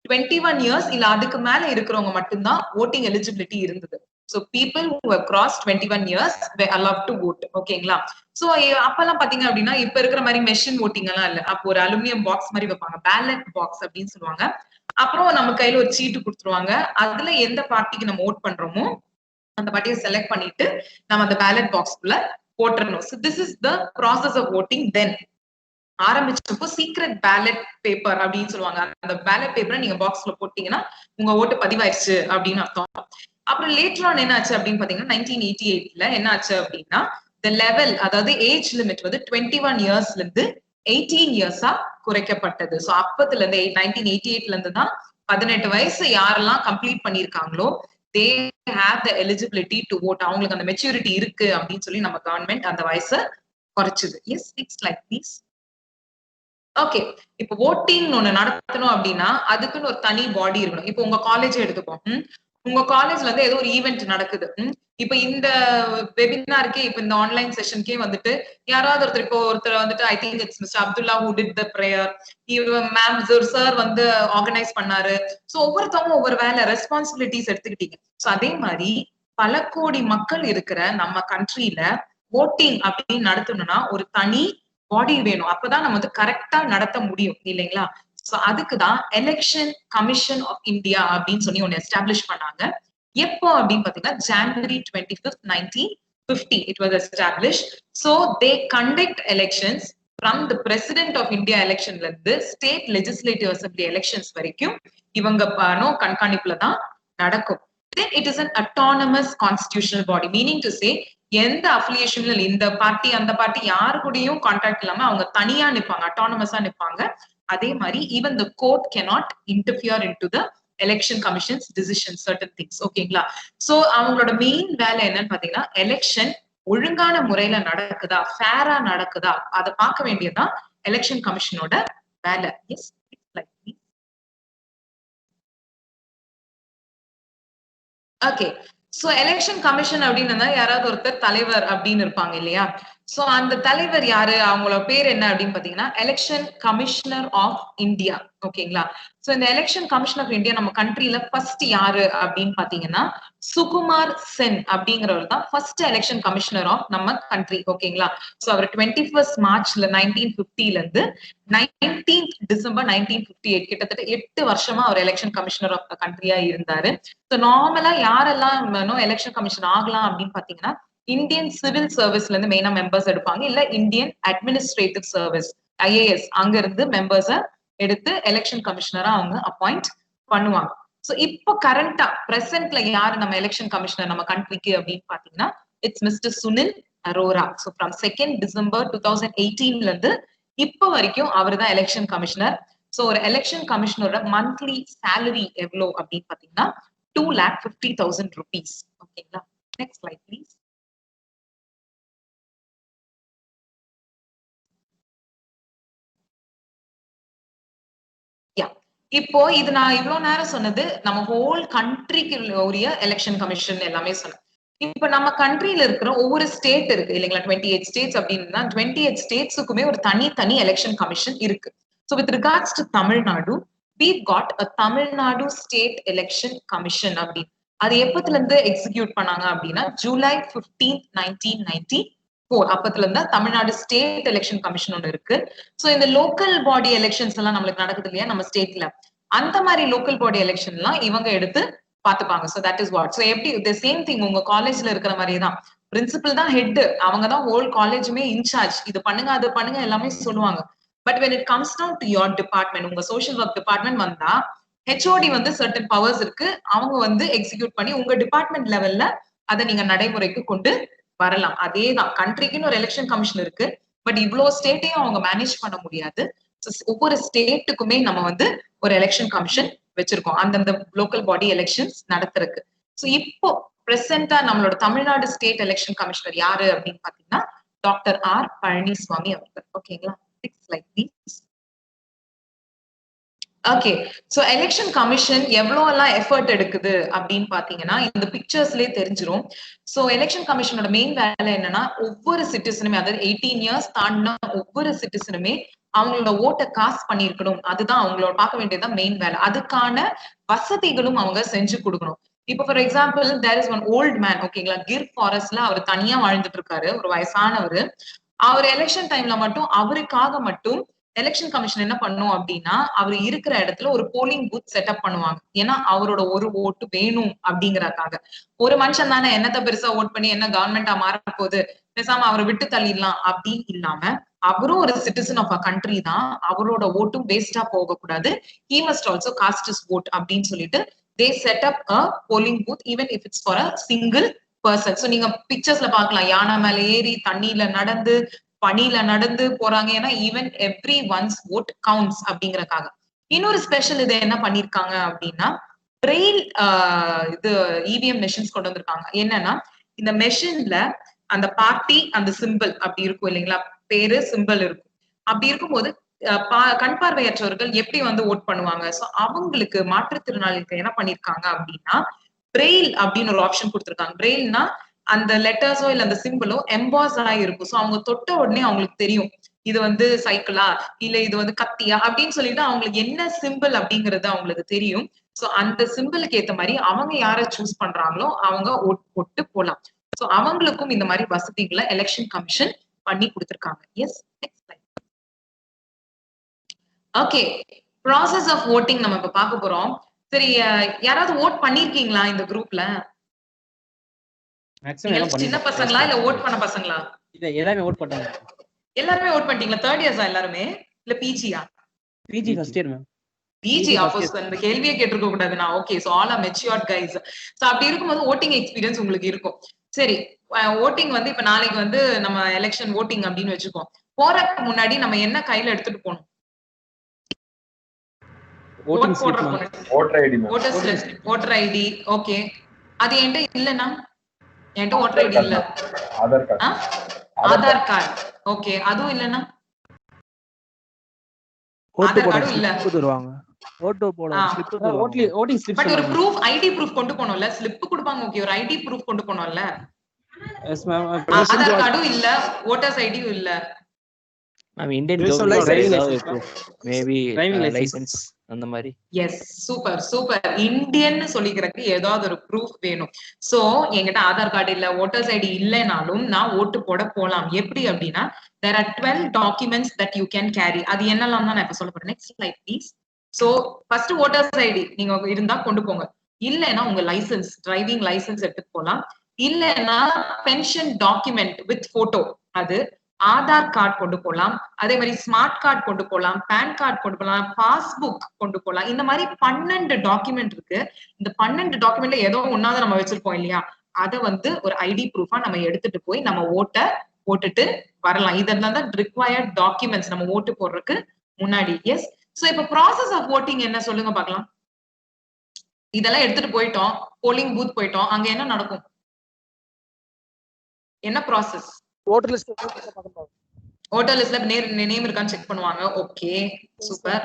21 இயர்ஸ் இல்ல அதுக்கு மேல இருக்கிறவங்க மட்டும்தான் ஓட்டிங் எலிஜிபிலிட்டி இருந்தது. So people who have crossed 21 years were allowed to vote. ஓகேங்களா? சோ அப்பெல்லாம் பாத்தீங்க அப்படின்னா இப்ப இருக்கிற மாதிரி மெஷின் ஓட்டிங் எல்லாம் இல்ல. அப்போ ஒரு அலுமினியம் பாக்ஸ் மாதிரி வைப்பாங்க, பேலட் பாக்ஸ் அப்படின்னு சொல்லுவாங்க. அப்புறம் நம்ம கையில ஒரு சீட்டு கொடுத்துருவாங்க. அதுல எந்த பார்ட்டிக்கு நம்ம ஓட் பண்றோமோ அந்த பார்ட்டியை செலக்ட் பண்ணிட்டு நம்ம அந்த பேலட் பாக்ஸ்க்குள்ள போட்டுறணும். So this is the process of voting then. ஆரம்பிச்சப்போ சீக்ரெட் பேலட் பேப்பர் அப்படின்னு சொல்லுவாங்க. அந்த பேலட் பேப்பரை நீங்க பாக்ஸ்ல போட்டீங்கன்னா உங்க ஓட்டு பதிவாயிருச்சு அப்படின்னு அர்த்தம். அப்புறம் லேட்டர் ஆன் என்ன ஆச்சு அப்படின்னு பாத்தீங்கன்னா 1988ல என்ன ஆச்சு அப்படின்னா the லெவல், அதாவது ஏஜ் லிமிட் வந்து 21 இயர்ஸ்ல இருந்து 18 இயர்ஸா குறைக்கப்பட்டது. சோ அப்பத்துல இருந்து 1988ல இருந்து தான் 18 வயசு யாரெல்லாம் complete பண்ணிருக்காங்களோ they have the eligibility to vote. அவங்களுக்கு அந்த மெச்சூரிட்டி இருக்கு அப்படின்னு சொல்லி நம்ம கவர்மெண்ட் அந்த வயசை குறைச்சுது. Yes, next slide please. Okay, இப்போ ஓட்டிங் ஒண்ணு நடத்தணும் அப்படின்னா அதுக்குன்னு ஒரு தனி பாடி இருக்கணும். இப்போ உங்க காலேஜ் எடுத்துப்போம். உங்க காலேஜ்ல வந்து ஏதோ ஒரு ஈவெண்ட் நடக்குது. இப்ப இந்த வெபினாருக்கே, இப்ப இந்த ஆன்லைன் செஷனுக்கே வந்துட்டு யாராவது ஒருத்தர், இப்போ ஒருத்தர் வந்துட்டு I think it's mister Abdullah who did the prayer, ma'am sir வந்து ஆர்கனைஸ் பண்ணாரு. சோ ஒவ்வொருத்தவங்க ஒவ்வொரு வேலை ரெஸ்பான்சிபிலிட்டிஸ் எடுத்துக்கிட்டீங்க. சோ அதே மாதிரி பல கோடி மக்கள் இருக்கிற நம்ம கண்ட்ரில ஓட்டிங் அப்படின்னு நடத்தணும்னா ஒரு தனி பாடி வேணும். அப்பதான் நம்ம வந்து கரெக்டா நடத்த முடியும் இல்லைங்களா? சோ அதுக்குதான் எலெக்ஷன் கமிஷன் ஆஃப் இந்தியா அப்படின்னு சொல்லி ஒன்னு எஸ்டாப்ளிஷ் பண்ணாங்க. எப்போ அப்படின்னு பாத்தீங்கன்னா January 25th 1950 it was established. So they conduct elections from the president of India electionல இருந்து state legislative assembly elections வரைக்கும் இவங்க கண்காணிப்புல தான் நடக்கும். Then it is an autonomous constitutional body, meaning to say எந்த அஃபிலியேஷன்ல இந்த பார்ட்டி அந்த பார்ட்டி யாரு கூடயும் கான்டாக்ட் இல்லாம அவங்க தனியா நிப்பாங்க, அட்டானமஸா நிப்பாங்க. அதே மாதிரி even the court cannot interfere into the election commission's decisions, certain things. ஓகேங்களா? சோ அவங்களோட மெயின் வேலை என்னன்னு பாத்தீங்கன்னா எலெக்ஷன் ஒழுங்கான முறையில நடக்குதா, ஃபேரா நடக்குதா, அதை பார்க்க வேண்டியதுதான் எலெக்ஷன் கமிஷனோட வேலை. Yes, okay. So election commission அப்படின்னா யாராவது ஒருத்தர் தலைவர் அப்படின்னு இருப்பாங்க இல்லையா? சோ அந்த தலைவர் யாரு, அவங்களோட பேர் என்ன அப்படின்னு பாத்தீங்கன்னா எலெக்ஷன் கமிஷனர் ஆஃப் இந்தியா. ஓகேங்களா? சோ இந்த எலெக்ஷன் கமிஷன் ஆஃப் இந்தியா நம்ம கண்ட்ரில ஃபர்ஸ்ட் யாரு அப்படின்னு பாத்தீங்கன்னா சுகுமார் சென் அப்படிங்கிறவர் தான் ஃபர்ஸ்ட் எலெக்ஷன் கமிஷனர் ஆஃப் நம்ம கண்ட்ரி. ஓகேங்களா? சோ அவர் 21st மார்ச்ல 1950ல இருந்து 19th டிசம்பர் 1958 கிட்டத்தட்ட 8 வருஷமா அவர் எலெக்ஷன் கமிஷனர் ஆஃப் த கண்ட்ரியா இருந்தாரு. சோ நார்மலா யாரெல்லாம் எலெக்ஷன் கமிஷன் ஆகலாம் அப்படின்னு பாத்தீங்கன்னா இந்தியன் சிவில் சர்வீஸ்ல இருந்து மெயினா மெம்பர்ஸ் எடுப்பாங்க, இல்ல இந்தியன் அட்மினிஸ்ட்ரேட்டிவ் சர்வீஸ் IAS அங்க இருந்து மெம்பர்ஸ எடுத்து எலெக்ஷன் கமிஷனரா அவங்க அப்பாயிண்ட் பண்ணுவாங்க. சோ இப்போ கரண்டா பிரசன்ட்ல யாரு நம்ம எலெக்ஷன் கமிஷனர் நம்ம கண்ட்ரிக்கு அப்படின்னு பாத்தீங்கன்னா it's mister Sunil Arora. So from 2nd December 2018ல இருந்து இப்போ வரைக்கும் அவர் தான் எலெக்ஷன் கமிஷனர். சோ ஒரு எலெக்ஷன் கமிஷனரோட மந்த்லி சேலரி எவ்வளவு அப்படின்னு பாத்தீங்கன்னா 2,50,000 rupees. ஓகேங்களா? Next slide please. இப்போ இது நான் இவ்வளவு நேரம் சொன்னது நம்ம ஹோல் கண்ட்ரிக்கு உரிய எலெக்ஷன் கமிஷன் எல்லாமே சொன்னேன். இப்ப நம்ம கண்ட்ரில இருக்கிற ஒவ்வொரு ஸ்டேட் இருக்கு இல்லைங்களா, 28 ஸ்டேட்ஸ் அப்படின்னா 28 ஸ்டேட்ஸுக்குமே ஒரு தனி எலெக்ஷன் கமிஷன் இருக்கு. So with regards to Tamil Nadu, we got a Tamil Nadu State Election Commission அப்படின்னு. அது எப்பத்துல இருந்து எக்ஸிக்யூட் பண்ணாங்க அப்படின்னா July 15, 1994 அப்பத்துல இருந்தா தமிழ்நாடு ஸ்டேட் எலெக்ஷன் கமிஷன் ஒன்று இருக்கு. சோ இந்த லோக்கல் பாடி எலெக்ஷன்ஸ் எல்லாம் நம்மளுக்கு நடக்குது இல்லையா நம்ம ஸ்டேட்ல, அந்த மாதிரி லோக்கல் பாடி எலெக்ஷன் எல்லாம் இவங்க எடுத்து பாத்துப்பாங்க. So that is what. So எப்படி தி சேம் திங் உங்க காலேஜ்ல இருக்கிற மாதிரி தான், பிரின்சிபல் தான் ஹெட், அவங்க தான் ஹோல் காலேஜுமே இன்சார்ஜ், இது பண்ணுங்க அது பண்ணுங்க எல்லாமே சொல்லுவாங்க. But when it comes down to your department, உங்க சோஷியல் ஒர்க் டிபார்ட்மெண்ட் வந்தா ஹெச்ஓடி வந்து சர்டன் பவர்ஸ் இருக்கு, அவங்க வந்து எக்ஸிக்யூட் பண்ணி உங்க டிபார்ட்மெண்ட் லெவல்ல அதை நீங்க நடைமுறைக்கு கொண்டு வரலாம். அதேதான் கண்ட்ரிக்குன்னு ஒரு எலெக்ஷன் கமிஷன் இருக்கு, பட் இவ்வளவு ஸ்டேட்டையும் அவங்க மேனேஜ் பண்ண முடியாது. ஒவ்வொரு ஸ்டேட்டுக்குமே நம்ம வந்து ஒரு எலெக்ஷன் கமிஷன் வச்சிருக்கோம் அந்தந்த லோக்கல் பாடி எலெக்ஷன்ஸ் நடத்துறதுக்கு. சோ இப்போ பிரசன்டா நம்மளோட தமிழ்நாடு ஸ்டேட் எலெக்ஷன் கமிஷனர் யாரு அப்படின்னு பாத்தீங்கன்னா டாக்டர் ஆர் பழனிசாமி அவர்கள். ஓகேங்களா, like this. Okay, so election commission எவ்வளவு எல்லாம் எஃபர்ட் எடுக்குது அப்படின்னு பாத்தீங்கன்னா இந்த பிக்சர்ஸ்லயே தெரிஞ்சிரும். சோ எலெக்ஷன் கமிஷனோட மெயின் வேலை என்னன்னா ஒவ்வொரு சிட்டிசனுமே, அதாவது 18 இயர்ஸ் தாண்டின ஒவ்வொரு சிட்டிசனுமே அவங்களோட ஓட்டை காஸ்ட் பண்ணிருக்கணும், அதுதான் அவங்களோட பார்க்க வேண்டியதுதான் மெயின் வேலை. அதுக்கான வசதிகளும் அவங்க செஞ்சு கொடுக்கணும். இப்ப for example there is one old man, ஓகேங்களா, கிர் ஃபாரஸ்ட்ல அவர் தனியா வாழ்ந்துட்டு இருக்காரு, ஒரு வயசானவர். அவர் எலெக்ஷன் டைம்ல மட்டும் அவருக்காக மட்டும் எலெக்ஷன் கமிஷன் என்ன பண்ணும் அப்படின்னா அவர் இருக்கிற இடத்துல ஒரு போலிங் பூத் செட்டப் பண்ணுவாங்க. ஏன்னா அவரோட ஒரு ஓட்டு வேணும் அப்படிங்கறதுக்காக. ஒரு மனுஷன் தானே, என்னத்த பெருசா ஓட் பண்ணி என்ன கவர்மெண்டா மாறப்போகுது, பேசாம அவரை விட்டு தள்ளிடலாம் அப்படின்னு இல்லாம அவரும் ஒரு சிட்டிசன் ஆஃப் அ கண்ட்ரி தான், அவரோட ஓட்டும் வேஸ்டா போக கூடாது, he must also cast his vote அப்படின்னு சொல்லிட்டு they set up a polling booth even if it's for a single person. So நீங்க பிக்சர்ஸ்ல பாக்கலாம், யானை மேல ஏறி தண்ணியில நடந்து பனியில நடந்து போறாங்க. ஏன்னா even every one's vote counts அப்படிங்கறக்காக. இன்னொரு ஸ்பெஷல் இது என்ன பண்ணிருக்காங்க அப்படின்னா பிரெயில் இது இவிஎம் மெஷின்ஸ் கொண்டு வந்திருக்காங்க. என்னன்னா இந்த மெஷின்ல அந்த பார்ட்டி அந்த சிம்பிள் அப்படி இருக்கும் இல்லைங்களா, பேரு சிம்பிள் இருக்கும். அப்படி இருக்கும்போது கண் பார்வையற்றவர்கள் எப்படி வந்து ஓட் பண்ணுவாங்க. சோ அவங்களுக்கு மாற்றுத்திறனாளிகளுக்கு என்ன பண்ணிருக்காங்க அப்படின்னா பிரெயில் அப்படின்னு ஒரு ஆப்ஷன் கொடுத்திருக்காங்க. பிரெயில்னா அந்த லெட்டர்ஸோ இல்ல அந்த சிம்பிளோ எம்பாஸ் ஆகி இருக்கும். சோ அவங்க தொட்ட உடனே அவங்களுக்கு தெரியும் இது வந்து சைக்கிளா இல்ல இது வந்து கத்தியா அப்படின்னு சொல்லிட்டு அவங்களுக்கு என்ன சிம்பிள் அப்படிங்கறது அவங்களுக்கு தெரியும். சோ அந்த சிம்பிளுக்கு ஏத்த மாதிரி அவங்க யாரை சூஸ் பண்றாங்களோ அவங்க ஓட்டு போலாம். சோ அவங்களுக்கும் இந்த மாதிரி வசதிகளை எலெக்ஷன் கமிஷன் பண்ணி கொடுத்திருக்காங்க. Yes, okay, process of voting நம்ம இப்ப பார்க்க போறோம். சரி, யாராவது ஓட் பண்ணிருக்கீங்களா இந்த குரூப்ல? சின்ன பசங்களா இல்ல ஓட் பண்ண பசங்களா? இல்ல எல்லாமே ஓட் பண்ணாங்க. எல்லாருமே ஓட் பண்ணிட்டீங்களா? தேர்ட் இயர்ஸா எல்லாருமே இல்ல பிஜியா? PG first year ma'am. PG ஆப்போஸ் இந்த கேள்வியே கேட்டிருக்க கூடாது நான். Okay, so all are matured guys. So அப்படி இருக்கும்போது ஓட்டிங் எக்ஸ்பீரியன்ஸ் உங்களுக்கு இருக்கும். சரி, ஓட்டிங் வந்து இப்ப நாளைக்கு வந்து நம்ம எலெக்ஷன் ஓட்டிங் அப்படின்னு வச்சுக்கோம். போறதுக்கு முன்னாடி நம்ம என்ன கையில எடுத்துட்டு போகணும்? Voter ID. ஓகே, அது என்கிட்ட இல்லன்னா என்கிட்ட ஓட்டர் ஐடி இல்ல, ஆதார் கார்டு. ஓகே, அதுவும் இல்லன்னா ஆதார் கார்டும் இல்ல, ஓட்டு போட ஸ்லிப் ஓட்டிங் ஸ்லிப். பட் ஒரு ப்ரூஃப் ஐடி ப்ரூஃப் கொண்டு போணும்ல, ஸ்லிப் கொடுப்பாங்க. ஓகே, ஒரு ஐடி ப்ரூஃப் கொண்டு போணும்ல. Yes ma'am. ஆதார் கார்டும் இல்ல, ஓட்டர்ஸ் ஐடியும் இல்ல. Ma'am Indian government maybe licence அந்த மாதிரி. Yes, super super. இந்தியன் சொல்லிக்கிறதுக்கு ஏதாவது ஒரு ப்ரூஃப் வேணும். சோ என்கிட்ட ஆதார் கார்டு இல்ல, ஓட்டர்ஸ் ஐடி இல்லைனாலும் நான் ஓட்டு போட போலாம். எப்படி அப்படின்னா there are 12 documents that you can carry. அது என்னெல்லாம் தான் நான் இப்ப சொல்ல போறேன். Next slide please. So first voters ID நீங்க இருந்தா கொண்டு போங்க, இல்லைன்னா உங்க லைசென்ஸ், டிரைவிங் லைசென்ஸ் எடுத்துட்டு போலாம், இல்லைன்னா பென்ஷன் டாக்குமெண்ட் வித் போட்டோ, அது ஆதார் கார்டு கொண்டு போலாம், அதே மாதிரி ஸ்மார்ட் கார்டு கொண்டு போலாம், பேன் கார்டு கொண்டு போலாம், பாஸ்புக் கொண்டு போலாம். இந்த மாதிரி 12 டாக்குமெண்ட் இருக்கு. இந்த 12 டாக்குமெண்ட்ல ஏதோ ஒன்னாவது நம்ம வச்சிருப்போம் இல்லையா, அதை வந்து ஒரு ஐடி ப்ரூஃபா நம்ம எடுத்துட்டு போய் நம்ம ஓட்டை போட்டுட்டு வரலாம். இதெல்லாம் தான் ரிக்வயர்ட் டாக்குமெண்ட்ஸ் நம்ம ஓட்டு போடுறதுக்கு முன்னாடி. எஸ், சோ இப்ப ப்ராசஸ் ஆஃப் ஓட்டிங் என்ன சொல்லுங்க பார்க்கலாம். இதெல்லாம் எடுத்துட்டு போயிட்டோம், போலிங் பூத் போயிட்டோம், அங்க என்ன நடக்கும்? என்ன ப்ராசஸ்? ஓட்டர் லிஸ்ட் ஓட்டர் லிஸ்ட்ல நேம் இருக்கான்னு செக் பண்ணுவாங்க. Okay, super.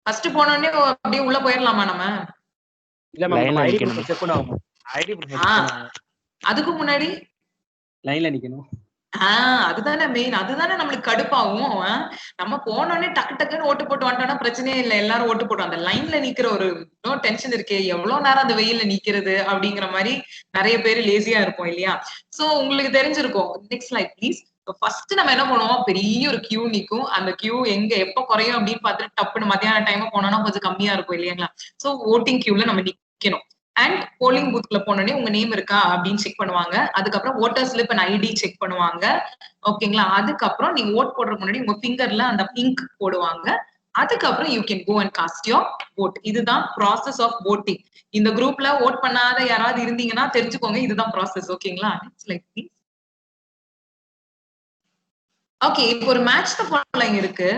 ஃபர்ஸ்ட் போனோடனே அப்படியே உள்ள போயிடலாமா நம்ம? இல்ல மேம், லைன்ல ஐடி நிக்கணும். ப்ரூஃப் செக் பண்ணுவாங்க. ஐடி ப்ரூஃப் ஆ, செக் பண்ணுவாங்க. அதுக்கு முன்னாடி லைன்ல நிக்கணும். அதுதானே மெயின். அதுதானே நம்மளுக்கு கடுப்பாகும். நம்ம போனோடனே டக்கு டக்குன்னு ஓட்டு போட்டு வந்துட்டோம்னா பிரச்சனையே இல்லை, எல்லாரும் ஓட்டு போட்டோம். அந்த லைன்ல நிக்கிற ஒரு டென்ஷன் இருக்கே, எவ்வளவு நேரம் அந்த வெயில்ல நிக்கிறது அப்படிங்கிற மாதிரி நிறைய பேர் லேசியா இருப்போம் இல்லையா? சோ உங்களுக்கு தெரிஞ்சிருக்கும். Next slide please. ஃபர்ஸ்ட் நம்ம என்ன பண்ணுவோம், பெரிய ஒரு கியூ நிக்கும். அந்த கியூ எங்க எப்ப குறையும் அப்படின்னு பார்த்துட்டு டப்புன்னு மத்தியான டைம் போனோம்னா கொஞ்சம் கம்மியா இருக்கும் இல்லைங்களா? சோ ஓட்டிங் கியூல நம்ம நிக்கணும். அண்ட் போலிங் பூத்ல போனோடனே உங்க நேம் இருக்கா அப்படின்னு செக் பண்ணுவாங்க. அதுக்கப்புறம் voter slip and ID check பண்ணுவாங்க. ஓகேங்களா? அதுக்கப்புறம் நீங்க ஓட் போடுறதுக்கு முன்னாடி உங்க ஃபிங்கர்ல அந்த இங்க் போடுவாங்க. அதுக்கப்புறம் you can go and cast your vote. இதுதான் ப்ராசஸ் ஆஃப் ஓட்டிங். இந்த குரூப்ல ஓட் பண்ணாத யாராவது இருந்தீங்கன்னா தெரிஞ்சுக்கோங்க, இதுதான் ப்ராசஸ். ஓகேங்களா? Next like please. ஓகே, இப்போ ஒரு மேட்ச் த ஃபாலோயிங் இருக்கு.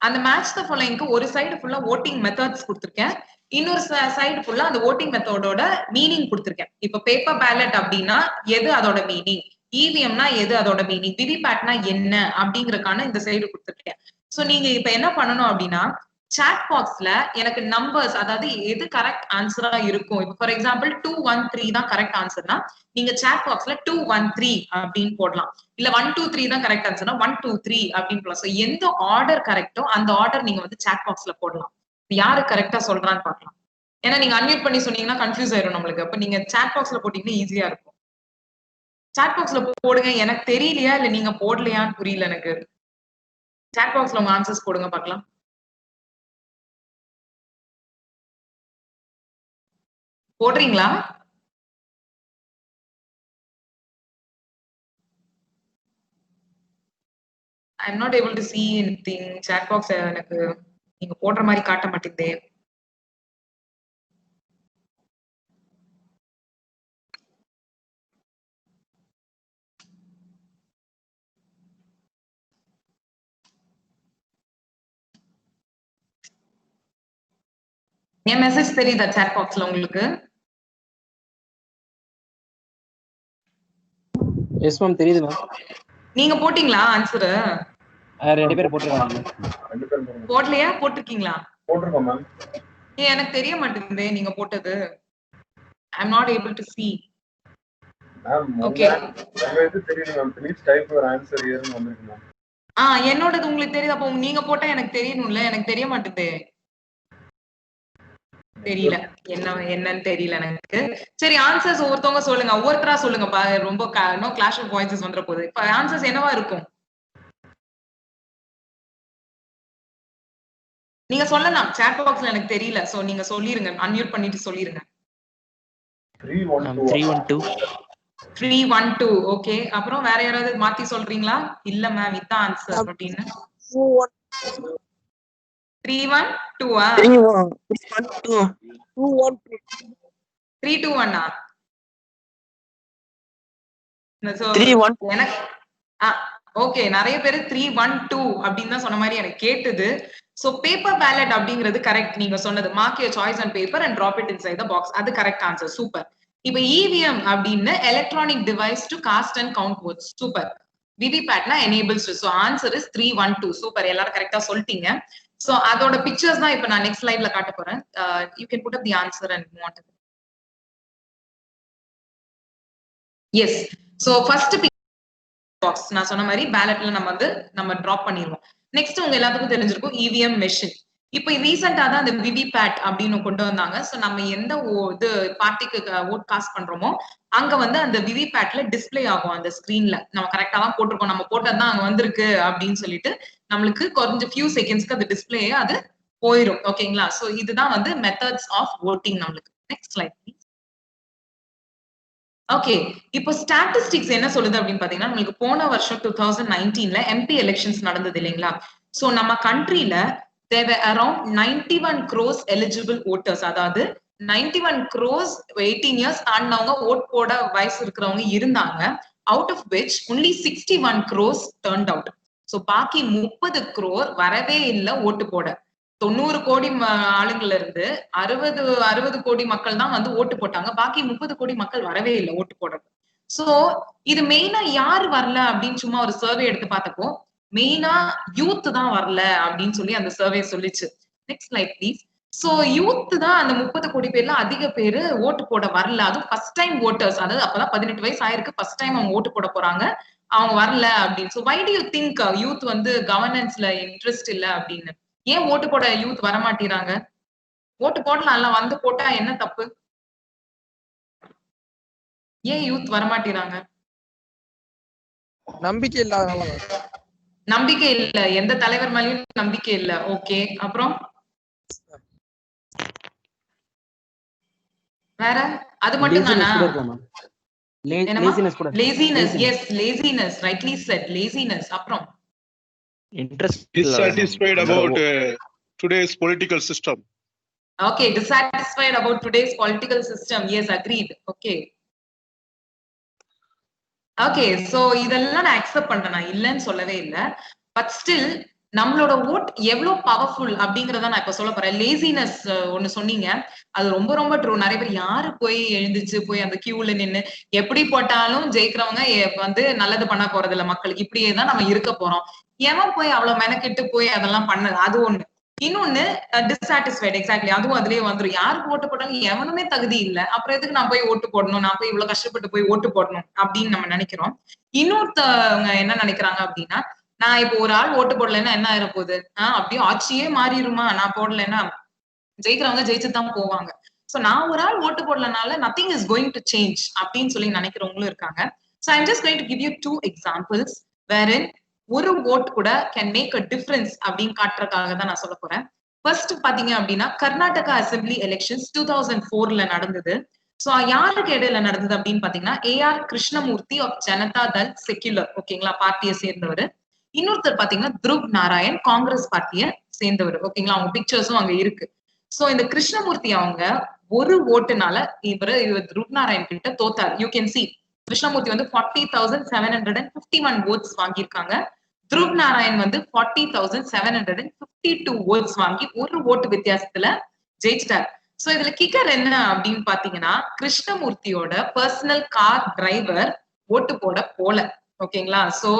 அந்த மேட்ச் த ஃபாலோயிங்க்கு ஒரு சைடு ஃபுல்லா ஓட்டிங் மெத்தட்ஸ் கொடுத்திருக்கேன், இன்னொரு சைடு ஃபுல்லா அந்த ஓட்டிங் மெத்தடோட மீனிங் கொடுத்திருக்கேன். இப்போ பேப்பர் பேலட் அப்படின்னா எது அதோட மீனிங், இவிஎம்னா எது அதோட மீனிங், விவிபேட்னா என்ன அப்படிங்கறதுக்கான இந்த சைடு கொடுத்திருக்கேன். சோ நீங்க இப்ப என்ன பண்ணணும் அப்படின்னா, சாட் பாக்ஸ்ல எனக்கு நம்பர்ஸ், அதாவது எது கரெக்ட் ஆன்சரா இருக்கும். இப்போ ஃபார் எக்ஸாம்பிள் 213 தான் கரெக்ட் ஆன்சர்னா நீங்க சாட் பாக்ஸ்ல 213 அப்படின்னு போடலாம். இல்ல 123 தான் கரெக்ட் ஆன்சர்னா 123 அப்படின்னு போடலாம். சோ எந்த ஆர்டர் கரெக்டோ அந்த ஆர்டர் நீங்க வந்து சாட் பாக்ஸ்ல போடலாம். யாரு கரெக்டா சொல்றான்னு பார்க்கலாம். ஏன்னா நீங்க அன்மியூட் பண்ணி சொன்னீங்கன்னா கன்ஃபியூஸ் ஆயிரும் நம்மளுக்கு. அப்ப நீங்க சாட் பாக்ஸ்ல போட்டீங்கன்னா ஈஸியா இருக்கும். சாட் பாக்ஸ்ல போடுங்க. எனக்கு தெரியலையா இல்ல நீங்க போடலையான்னு புரியல எனக்கு. சாட் பாக்ஸ்ல உங்க ஆன்சர்ஸ் போடுங்க பார்க்கலாம். போடுறீங்களா? I am not able to see anything. Chat box எனக்கு நீங்க போடுற மாதிரி காட்ட மாட்டேங்குதே. என் மெசேஜ் தெரியுதா சாட் பாக்ஸ்ல உங்களுக்கு? எஸ் மேம், தெரியுது மேம். நீங்க போட்டீங்களா ஆன்சர்? ரெண்டு பேர் போட்டுருக்காங்க. போடலையா? போட்டிருக்கீங்களா? போட்டிருக்கோம் மேம். எனக்கு தெரிய மாட்டேங்குதே நீங்க போட்டது. I am not able to see. Ma'am okay, உங்களுக்கு தெரியுது ma'am. Please type your answer here னு வந்திருக்கு மேம். என்னோடது உங்களுக்கு தெரியுது. அப்போ நீங்க போட்டா எனக்கு தெரியணும்ல. எனக்கு தெரிய மாட்டேங்குதே. தெரியல என்னன்னு தெரியல எனக்கு. சரி, ஆன்சர்ஸ் ஒவ்வொருத்தவங்க சொல்லுங்க, ஒவ்வொருத்தரா சொல்லுங்க. ரொம்ப கிளாஷ் ஆஃப் வாய்ஸஸ் வந்துற போகுது. இப்ப ஆன்சர்ஸ் என்னவா இருக்கும்? நீங்க சொல்லலாம். சாட் பாக்ஸ்ல எனக்கு தெரியல. சோ நீங்க சொல்லிருங்க, அன்மியூட் பண்ணிட்டு சொல்லிருங்க. 312. 312. ஓகே, அப்புறம் வேற யாராவது மாத்தி சொல்றீங்களா? இல்ல மேம் இதான் ஆன்சர் அப்படின்னு. 312 321 எனக்கு ஓகே, நிறைய பேரு 312 அப்படின்னு தான் சொன்ன மாதிரி எனக்கு கேட்டது. சோ பேப்பர் பேலட் அப்படிங்கிறது கரெக்ட். நீங்க சொன்னது mark your choice on paper and drop it inside the box, அது கரெக்ட் ஆன்சர். சூப்பர். இப்போ இவிஎம் அப்படின்னு electronic device to cast and count votes. Super. விவிபேட்னா enables. So answer is 312. Super, எல்லாரும் கரெக்டா சொல்லிட்டீங்க. சோ அதோட பிக்சர்ஸ் தான் இப்ப நான் நெக்ஸ்ட் ஸ்லைட்ல காட்ட போறேன். You can put up the answer and move on to yes. So first box நான் சொன்ன மாதிரி பேலட்ல நம்ம டிராப் பண்ணிடுவோம். நெக்ஸ்ட் உங்க எல்லாத்துக்கும் தெரிஞ்சிருக்கும் இவிஎம் மெஷின். இப்போ ரீசெண்டா தான் அந்த விவிபேட் அப்படின்னு கொண்டு வந்தாங்க. சோ நம்ம எந்த இது பார்ட்டிக்கு ஓட் காஸ்ட் பண்றோமோ அங்க வந்து அந்த விவிபேட்ல டிஸ்பிளே ஆகும் அந்த ஸ்கிரீன்ல. நம்ம கரெக்டா தான் போட்டிருக்கோம், நம்ம போட்டதுதான் அங்க வந்திருக்கு அப்படின்னு சொல்லிட்டு நம்மளுக்கு கொஞ்சம் ஃபியூ செகண்ட்ஸ்க்கு அது டிஸ்பிளே அது போயிடும். ஓகேங்களா? சோ இதுதான் வந்து மெத்தட்ஸ் ஆஃப் voting நம்மளுக்கு. Next slide please. ஓகே, இப்போ ஸ்டாட்டிஸ்டிக்ஸ் என்ன சொல்லுது அப்படின்னு பாத்தீங்கன்னா, நம்மளுக்கு போன வருஷம் 2019ல எம்பி எலெக்ஷன்ஸ் நடந்தது இல்லைங்களா? சோ நம்ம கண்ட்ரில there were around 91 crores eligible voters. அதாவது 91 crores 18 years ஆனவங்க ஓட் போட வயசு இருக்கிறவங்க இருந்தாங்க. out of which only 61 crores turned out. So பாக்கி 30 crore வரவே இல்லை ஓட்டு போட. 90 கோடி ஆளுங்கள்ல இருந்து 60 கோடி மக்கள் தான் வந்து ஓட்டு போட்டாங்க. பாக்கி 30 கோடி மக்கள் வரவே இல்லை ஓட்டு போடுறது. சோ இது மெயினா யாரு வரல அப்படின்னு சும்மா ஒரு சர்வே எடுத்து பார்த்தப்போ மெயினா யூத் தான் வரல அப்படின்னு சொல்லி அந்த சர்வே சொல்லிச்சு. Next slide please. So youth தான் அந்த 30 கோடி பேர்ல அதிக பேரு ஓட்டு போட வரல. அதுவும் ஃபர்ஸ்ட் டைம் ஓட்டர்ஸ், அதாவது அப்பதான் 18 வயசு ஆயிருக்கு, ஃபர்ஸ்ட் டைம் அவங்க ஓட்டு போட போறாங்க, அவங்க வரல அப்படின்னு. So why do you think youth வந்து கவர்னன்ஸ்ல இன்ட்ரெஸ்ட் இல்ல அப்படின்னு? ஏன் ஓட்டு போட யூத் வர மாட்டேறாங்க? ஓட்டு போடலாம்ல, வந்து போட்டா என்ன தப்பு? ஏன் யூத் வர மாட்டேறாங்க? நம்பிக்கை இல்லாதனால. நம்பிக்கை இல்ல, எந்த தலைவர் மேலயும் நம்பிக்கை இல்ல. ஓகே, அப்புறம் வேற? அது மட்டும் தானா? Laziness, yes laziness, rightly said, laziness. அப்புறம் dissatisfied about today's political system. Okay, dissatisfied about today's political system. Yes, agreed. Okay. Okay, so இதெல்லாம் நான் அக்செப்ட் பண்றேன், நான் இல்லன்னு சொல்லவே இல்ல. பட் ஸ்டில் நம்மளோட ஓட் எவ்வளவு பவர்ஃபுல் அப்படிங்கறத நான் இப்ப சொல்ல போறேன். லேசினஸ் ஒண்ணு சொன்னீங்க, அது ரொம்ப ரொம்ப ட்ரூ. நிறைய பேர் யாரு போய் எழுந்துச்சு போய் அந்த கியூல நின்னு எப்படி போட்டாலும் ஜெயிக்கிறவங்க வந்து நல்லது பண்ண போறது இல்ல மக்களுக்கு, இப்படியே தான் நம்ம இருக்க போறோம். எவன் போய் அவ்வளவு மெனக்கெட்டு போய் அதெல்லாம் பண்ணது? அது ஒண்ணு. இன்னொன்னு டிசாட்டிஸ்ஃபைட், எக்ஸாக்ட்லி, அதுவும் அதுலயே வந்துரும். யாருக்கு ஓட்டு போட்டாலும் எவனுமே தகுதி இல்ல, அப்புறம் எதுக்கு நான் போய் ஓட்டு போடணும், நான் போய் இவ்வளவு கஷ்டப்பட்டு போய் ஓட்டு போடணும் அப்படின்னு நம்ம நினைக்கிறோம். இன்னொருத்தவங்க என்ன நினைக்கிறாங்க அப்படின்னா, நான் இப்போ ஒரு ஆள் ஓட்டு போடலைன்னா என்ன ஆயிர போகுது, அப்படியே ஆட்சியே மாறிடுமா, நான் போடலைன்னா ஜெயிக்கிறவங்க ஜெயிச்சுதான் போவாங்க. சோ நான் ஒரு ஆள் ஓட்டு போடலனால nothing is going to change அப்படின்னு சொல்லி நினைக்கிறவங்களும் இருக்காங்க. So I am just going to give you 2 examples wherein ஒரு ஓட் கூட கேன் மேக் அ டிஃபரன்ஸ் அப்படின்னு காட்டுறதுக்காக தான் நான் சொல்ல போறேன். ஃபர்ஸ்ட் பாத்தீங்க அப்படின்னா, கர்நாடகா அசெம்பிளி எலெக்ஷன்ஸ் 2004ல நடந்தது. சோ யாருக்கு இடையில நடந்தது அப்படின்னு பாத்தீங்கன்னா, AR Krishnamurthy of Janata Dal secular, ஓகேங்களா, பார்ட்டியை சேர்ந்தவர். இன்னொருத்தர் பாத்தீங்கன்னா த்ருவ் நாராயண், காங்கிரஸ் பார்ட்டியை சேர்ந்தவர், ஓகேங்களா, அவங்க பிக்சர்ஸும் அங்க இருக்கு. சோ இந்த கிருஷ்ணமூர்த்தி அவங்க ஒரு ஓட்டுனால இவர் த்ருவ் நாராயண் கிட்ட தோத்தார். யூ கேன் சி கிருஷ்ணமூர்த்தி வந்து 40,751 votes வாங்கியிருக்காங்க. த்ருவ் நாராயண் வந்து 40,752 votes வாங்கி ஒரு ஓட்டு வித்தியாசத்துல ஜெயிச்சிட்டார். சோ இதுல கிக்கர் என்ன அப்படின்னு பாத்தீங்கன்னா, கிருஷ்ணமூர்த்தியோட பர்சனல் கார் டிரைவர் ஓட்டு போட போல, ஓகேங்களா. சோ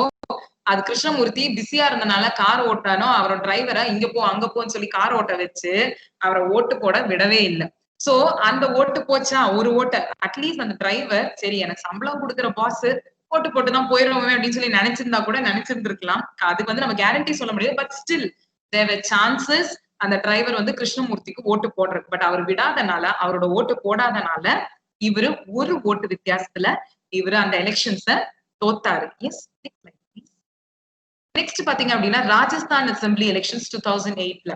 அது கிருஷ்ணமூர்த்தி பிஸியா இருந்தனால கார் ஓட்டானோ அவரோட டிரைவரை இங்க போ அங்க போன்னு சொல்லி கார் ஓட்ட வச்சு அவரை ஓட்டு போட விடவே இல்லை. சோ அந்த ஓட்டு போச்சா, ஒரு ஓட்டு அட்லீஸ்ட் அந்த டிரைவர் சரி எனக்கு சம்பளம் கொடுக்குற பாஸ் ஓட்டு போட்டுதான் போயிடுவோமே அப்படின்னு சொல்லி நினைச்சிருந்தா கூட நினைச்சிருந்திருக்கலாம். அதுக்கு வந்து நம்ம கேரண்டி சொல்ல முடியாது. But still there were chances அந்த டிரைவர் வந்து கிருஷ்ணமூர்த்திக்கு ஓட்டு போடுறது. பட் அவர் விடாதனால, அவரோட ஓட்டு போடாதனால இவரு ஒரு ஓட்டு வித்தியாசத்துல இவரு அந்த எலெக்ஷன்ஸ தோத்தாரு. எஸ், நெக்ஸ்ட் பாத்தீங்க அப்படின்னா, ராஜஸ்தான் அசெம்பிளி எலெக்ஷன்ஸ் 2008ல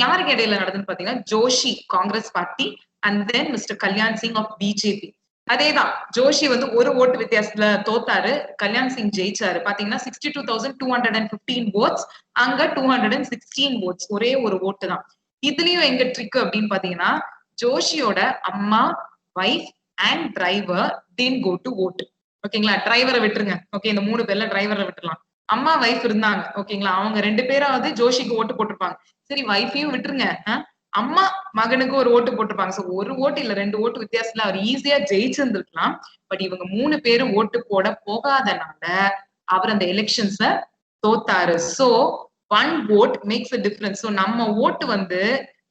யாருக்கு இடையில நடந்ததுன்னு பாத்தீங்கன்னா, Joshi Congress party and then mister Kalyan Singh of BJP. அதேதான், ஜோஷி வந்து ஒரு ஓட்டு வித்தியாசத்துல தோத்தாரு, கல்யாண் சிங் ஜெயிச்சாரு. பாத்தீங்கன்னா 62,215 votes, அங்க 216 votes, ஒரே ஒரு ஓட்டு தான். இதுலயும் எங்க ட்ரிக் அப்படின்னு பாத்தீங்கன்னா, ஜோஷியோட அம்மா, wife and driver did go to vote, ஓகேங்களா. டிரைவரை விட்டுருங்க, ஓகே, இந்த 3 பேர்ல டிரைவரை விட்டுலாம். அம்மா வைஃப் இருந்தாங்க, ஓகேங்களா, அவங்க 2 பேராவது ஜோஷிக்கு ஓட்டு போட்டிருப்பாங்க. சரி, வைஃபையும் விட்டுருங்க, அம்மா மகனுக்கு ஒரு ஓட்டு போட்டிருப்பாங்க. சோ ஒரு ஓட்டு இல்ல 2 ஓட்டு வித்தியாசத்துல அவர் ஈஸியா ஜெயிச்சிருந்திருக்கலாம். பட் இவங்க 3 பேரும் ஓட்டு போட போகாதனால அவர் அந்த எலெக்ஷன்ஸ தோத்தாரு. So 1 vote makes a difference. So நம்ம ஓட்டு வந்து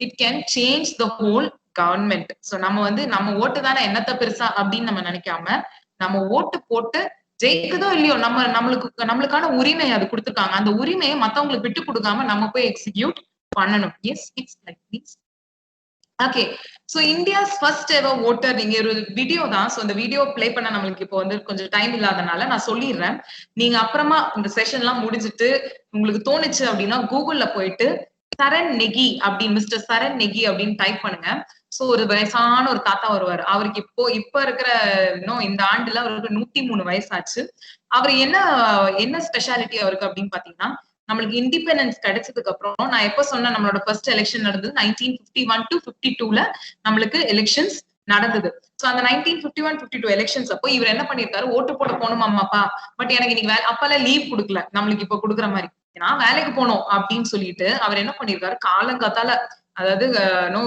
it can change the whole government. So நம்ம வந்து நம்ம ஓட்டு தானே என்னத்த பெருசா அப்படின்னு நம்ம நினைக்காம, நம்ம ஓட்டு போட்டு ஜெயிக்குதோ இல்லையோ நம்மளுக்கான உரிமை அது கொடுத்துருக்காங்க. அந்த உரிமையை மத்தவங்களுக்கு விட்டு கொடுக்காம நம்ம போய் எக்ஸிக்யூட் பண்ணணும். Yes, it's like this. Okay, so India's first ever voter, நீங்க ஒரு வீடியோ தான். சோ இந்த வீடியோ பிளே பண்ண நம்மளுக்கு இப்போ வந்து கொஞ்சம் டைம் இல்லாதனால நான் சொல்லிடுறேன். நீங்க அப்புறமா இந்த செஷன் எல்லாம் முடிஞ்சிட்டு உங்களுக்கு தோணுச்சு அப்படின்னா கூகுள்ல போயிட்டு சரண் நெகி அப்படின்னு, மிஸ்டர் சரண் நெகி அப்படின்னு டைப் பண்ணுங்க. சோ ஒரு வயசான ஒரு தாத்தா வருவார். அவருக்கு இப்ப இருக்கிற இந்த ஆண்டுல அவருக்கு 103 வயசாச்சு. அவர் என்ன ஸ்பெஷாலிட்டி அவருக்கு அப்படின்னு பாத்தீங்கன்னா, நம்மளுக்கு இண்டிபெண்டன்ஸ் கிடைச்சதுக்கு அப்புறம், நான் எப்ப சொன்னேன் நம்மளோட ஃபர்ஸ்ட் எலெக்ஷன் நடந்தது 1951 to 52ல நம்மளுக்கு எலெக்ஷன்ஸ் நடந்தது. சோ அந்த 1951-52 எலெக்ஷன்ஸ் அப்போ இவர் என்ன பண்ணிருக்காரு, ஓட்டு போட போகணும் அம்மாப்பா, பட் எனக்கு இன்னைக்கு அப்பெல்லாம் லீவ் கொடுக்கல நம்மளுக்கு இப்ப கொடுக்குற மாதிரி, நான் வேலைக்கு போனோம் அப்படின்னு சொல்லிட்டு அவர் என்ன பண்ணிருக்காரு, காலங்காத்தால அதாவது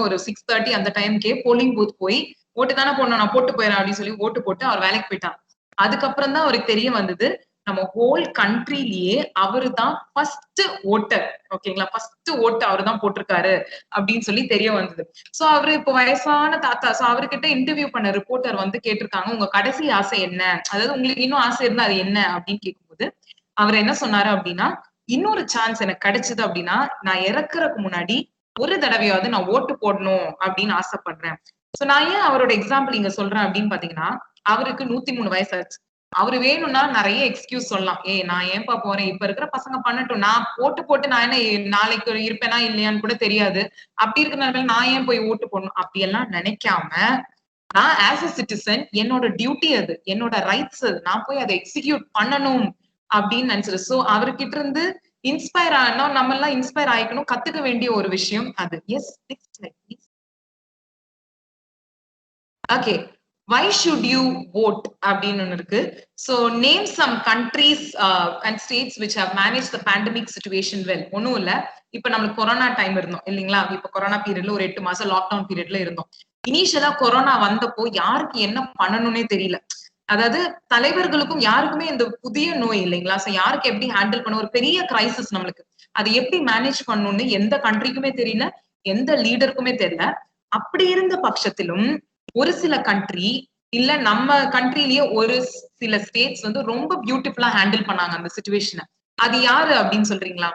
ஒரு 6:30 அந்த டைம்க்கே போலிங் பூத் போய் ஓட்டு தானே போடணும், நான் போட்டு போயிடறேன் அப்படின்னு சொல்லி ஓட்டு போட்டு அவர் வேலைக்கு போயிட்டான். அதுக்கப்புறம் தான் அவருக்கு தெரிய வந்தது நம்ம ஹோல் கண்ட்ரிலேயே அவரு தான் ஃபர்ஸ்ட் ஓட்டர். ஓகேங்களா, ஃபர்ஸ்ட் ஓட்டு அவரு தான் போட்டிருக்காரு அப்படின்னு சொல்லி தெரிய வந்தது. சோ அவரு இப்போ வயசான தாத்தா. சோ அவர்கிட்ட இன்டர்வியூ பண்ண ரிப்போர்ட்டர் வந்து கேட்டிருக்காங்க, உங்க கடைசி ஆசை என்ன, அதாவது உங்களுக்கு இன்னும் ஆசை இருந்தா அது என்ன அப்படின்னு கேட்கும்போது அவர் என்ன சொன்னாரு அப்படின்னா, இன்னொரு சான்ஸ் எனக்கு கிடைச்சது அப்படின்னா நான் இறக்குறதுக்கு முன்னாடி ஒரு தடவையாவது நான் ஓட்டு போடணும் அப்படின்னு ஆசைப்படுறேன். சோ நான் ஏன் அவரோட எக்ஸாம்பிள் இங்க சொல்றேன் அப்படின்னு பாத்தீங்கன்னா, அவருக்கு 103 வயசு ஆச்சு. அவரு வேணும்னா நிறைய எக்ஸ்கியூஸ் சொல்லலாம். நான் ஏன்பா போறேன், இப்ப இருக்கிற பசங்க பண்ணட்டும், நான் போட்டு நான் என்ன நாளைக்கு இருப்பேனா இல்லையான்னு கூட தெரியாது, அப்படி இருக்கிறனால நான் ஏன் போய் ஓட்டு போடணும் அப்படி எல்லாம் நினைக்காம, நான் ஆஸ் அ சிட்டிசன் என்னோட டியூட்டி அது, என்னோட ரைட்ஸ் அது, நான் போய் அதை எக்ஸிக்யூட் பண்ணணும் அப்படின்னு நினைச்சிரு. சோ அவர்கிட்ட இருந்து இன்ஸ்பயர் ஆனோம், நம்ம எல்லாம் இன்ஸ்பயர் ஆயிக்கணும், கத்துக்க வேண்டிய ஒரு விஷயம் அது. Yes, next slide please. Okay, why should you vote அப்படின்னு ஒன்னு இருக்கு. So name some countries and states which have managed the pandemic situation well. ஒண்ணும் இல்ல, இப்ப நம்மளுக்கு கொரோனா டைம் இருந்தோம் இல்லைங்களா, இப்ப கொரோனா பீரியட்ல ஒரு 8 மாசம் லாக்டவுன் பீரியட்ல இருந்தோம். இனிஷியலா கொரோனா வந்தப்போ யாருக்கு என்ன பண்ணணும்னே தெரியல. அதாவது தலைவர்களுக்கும் யாருக்குமே இந்த புதிய நோய் இல்லைங்களா, சோ யாருக்கு எப்படி ஹேண்டில் பண்ண, ஒரு பெரிய கிரைசிஸ் நம்மளுக்கு, அது எப்படி மேனேஜ் பண்ணணும்னு எந்த கண்ட்ரிக்குமே தெரியல, எந்த லீடருக்குமே தெரியல. அப்படி இருந்த பட்சத்திலும் ஒரு சில கண்ட்ரி இல்ல நம்ம கண்ட்ரிலேயே ஒரு சில ஸ்டேட்ஸ் வந்து ரொம்ப பியூட்டிஃபுல்லா ஹேண்டில் பண்ணாங்க அந்த சிச்சுவேஷனை. அது யாரு அப்படின்னு சொல்றீங்களா?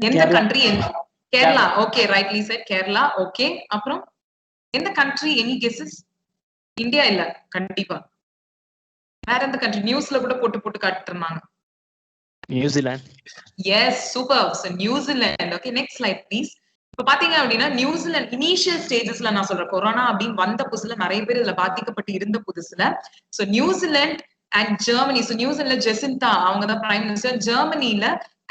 எந்த country? Kerala. Okay, rightly said, Kerala. Okay, அப்புறம் எந்த கண்ட்ரி? Any guesses? இந்தியா இல்ல கண்டிப்பா. வேற எந்த கண்ட்ரி? நியூஸ்ல கூட போட்டு காட்டிட்டு இருந்தாங்க. New Zealand. Yes, super. So New Zealand. Okay, next slide please. இப்ப பாத்தீங்க அப்படின்னா நியூசிலாந்து இனிஷியல் ஸ்டேஜஸ்ல நான் சொல்றேன், கொரோனா அப்படின்னு வந்த புதுசுல நிறைய பேர் இதுல பாதிக்கப்பட்டு இருந்த புதுசுல, so New Zealand and Germany. So நியூசிலாந்துல ஜெசிந்தா அவங்க தான் பிரைம் மினிஸ்டர், ஜெர்மனில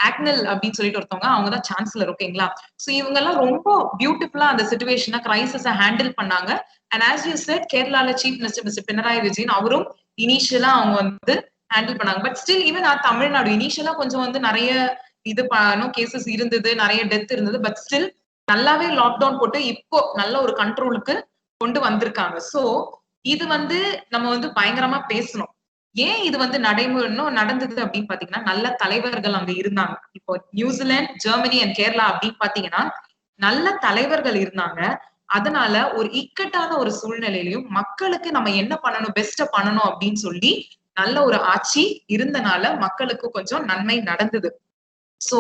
ஆக்னல் அப்படின்னு சொல்லிட்டு ஒருத்தவங்க, அவங்க தான் சான்சலர். ஓகேங்களா, சோ இவங்க எல்லாம் ரொம்ப பியூட்டிஃபுல்லா அந்த சிச்சுவேஷனை கிரைசிஸை ஹேண்டில் பண்ணாங்க. அண்ட் ஆஸ் யூ செட், கேரளால chief minister mister Pinarayi Vijayan அவரும் இனிஷியலா அவங்க வந்து ஹேண்டில் பண்ணாங்க. பட் ஸ்டில் ஈவன் தமிழ்நாடு இனிஷியலா கொஞ்சம் வந்து நிறைய இது கேசஸ் இருந்தது, நிறைய டெத் இருந்தது. பட் ஸ்டில் நல்லாவே லாக்டவுன் போட்டு இப்போ நல்ல ஒரு கண்ட்ரோலுக்கு கொண்டு வந்திருக்காங்க. சோ இது வந்து நம்ம வந்து பயங்கரமா பேசணும். ஏன் இது வந்து நடைமுறைன்னு நடந்தது அப்படின்னு பாத்தீங்கன்னா, நல்ல தலைவர்கள் அங்க இருந்தாங்க. இப்போ நியூசிலாந்து, ஜெர்மனி அண்ட் கேரளா அப்படின்னு பாத்தீங்கன்னா நல்ல தலைவர்கள் இருந்தாங்க. அதனால ஒரு இக்கட்டான ஒரு சூழ்நிலையிலையும் மக்களுக்கு நம்ம என்ன பண்ணணும், பெஸ்ட பண்ணணும் அப்படின்னு சொல்லி நல்ல ஒரு ஆட்சி இருந்தனால மக்களுக்கு கொஞ்சம் நன்மை நடந்தது. சோ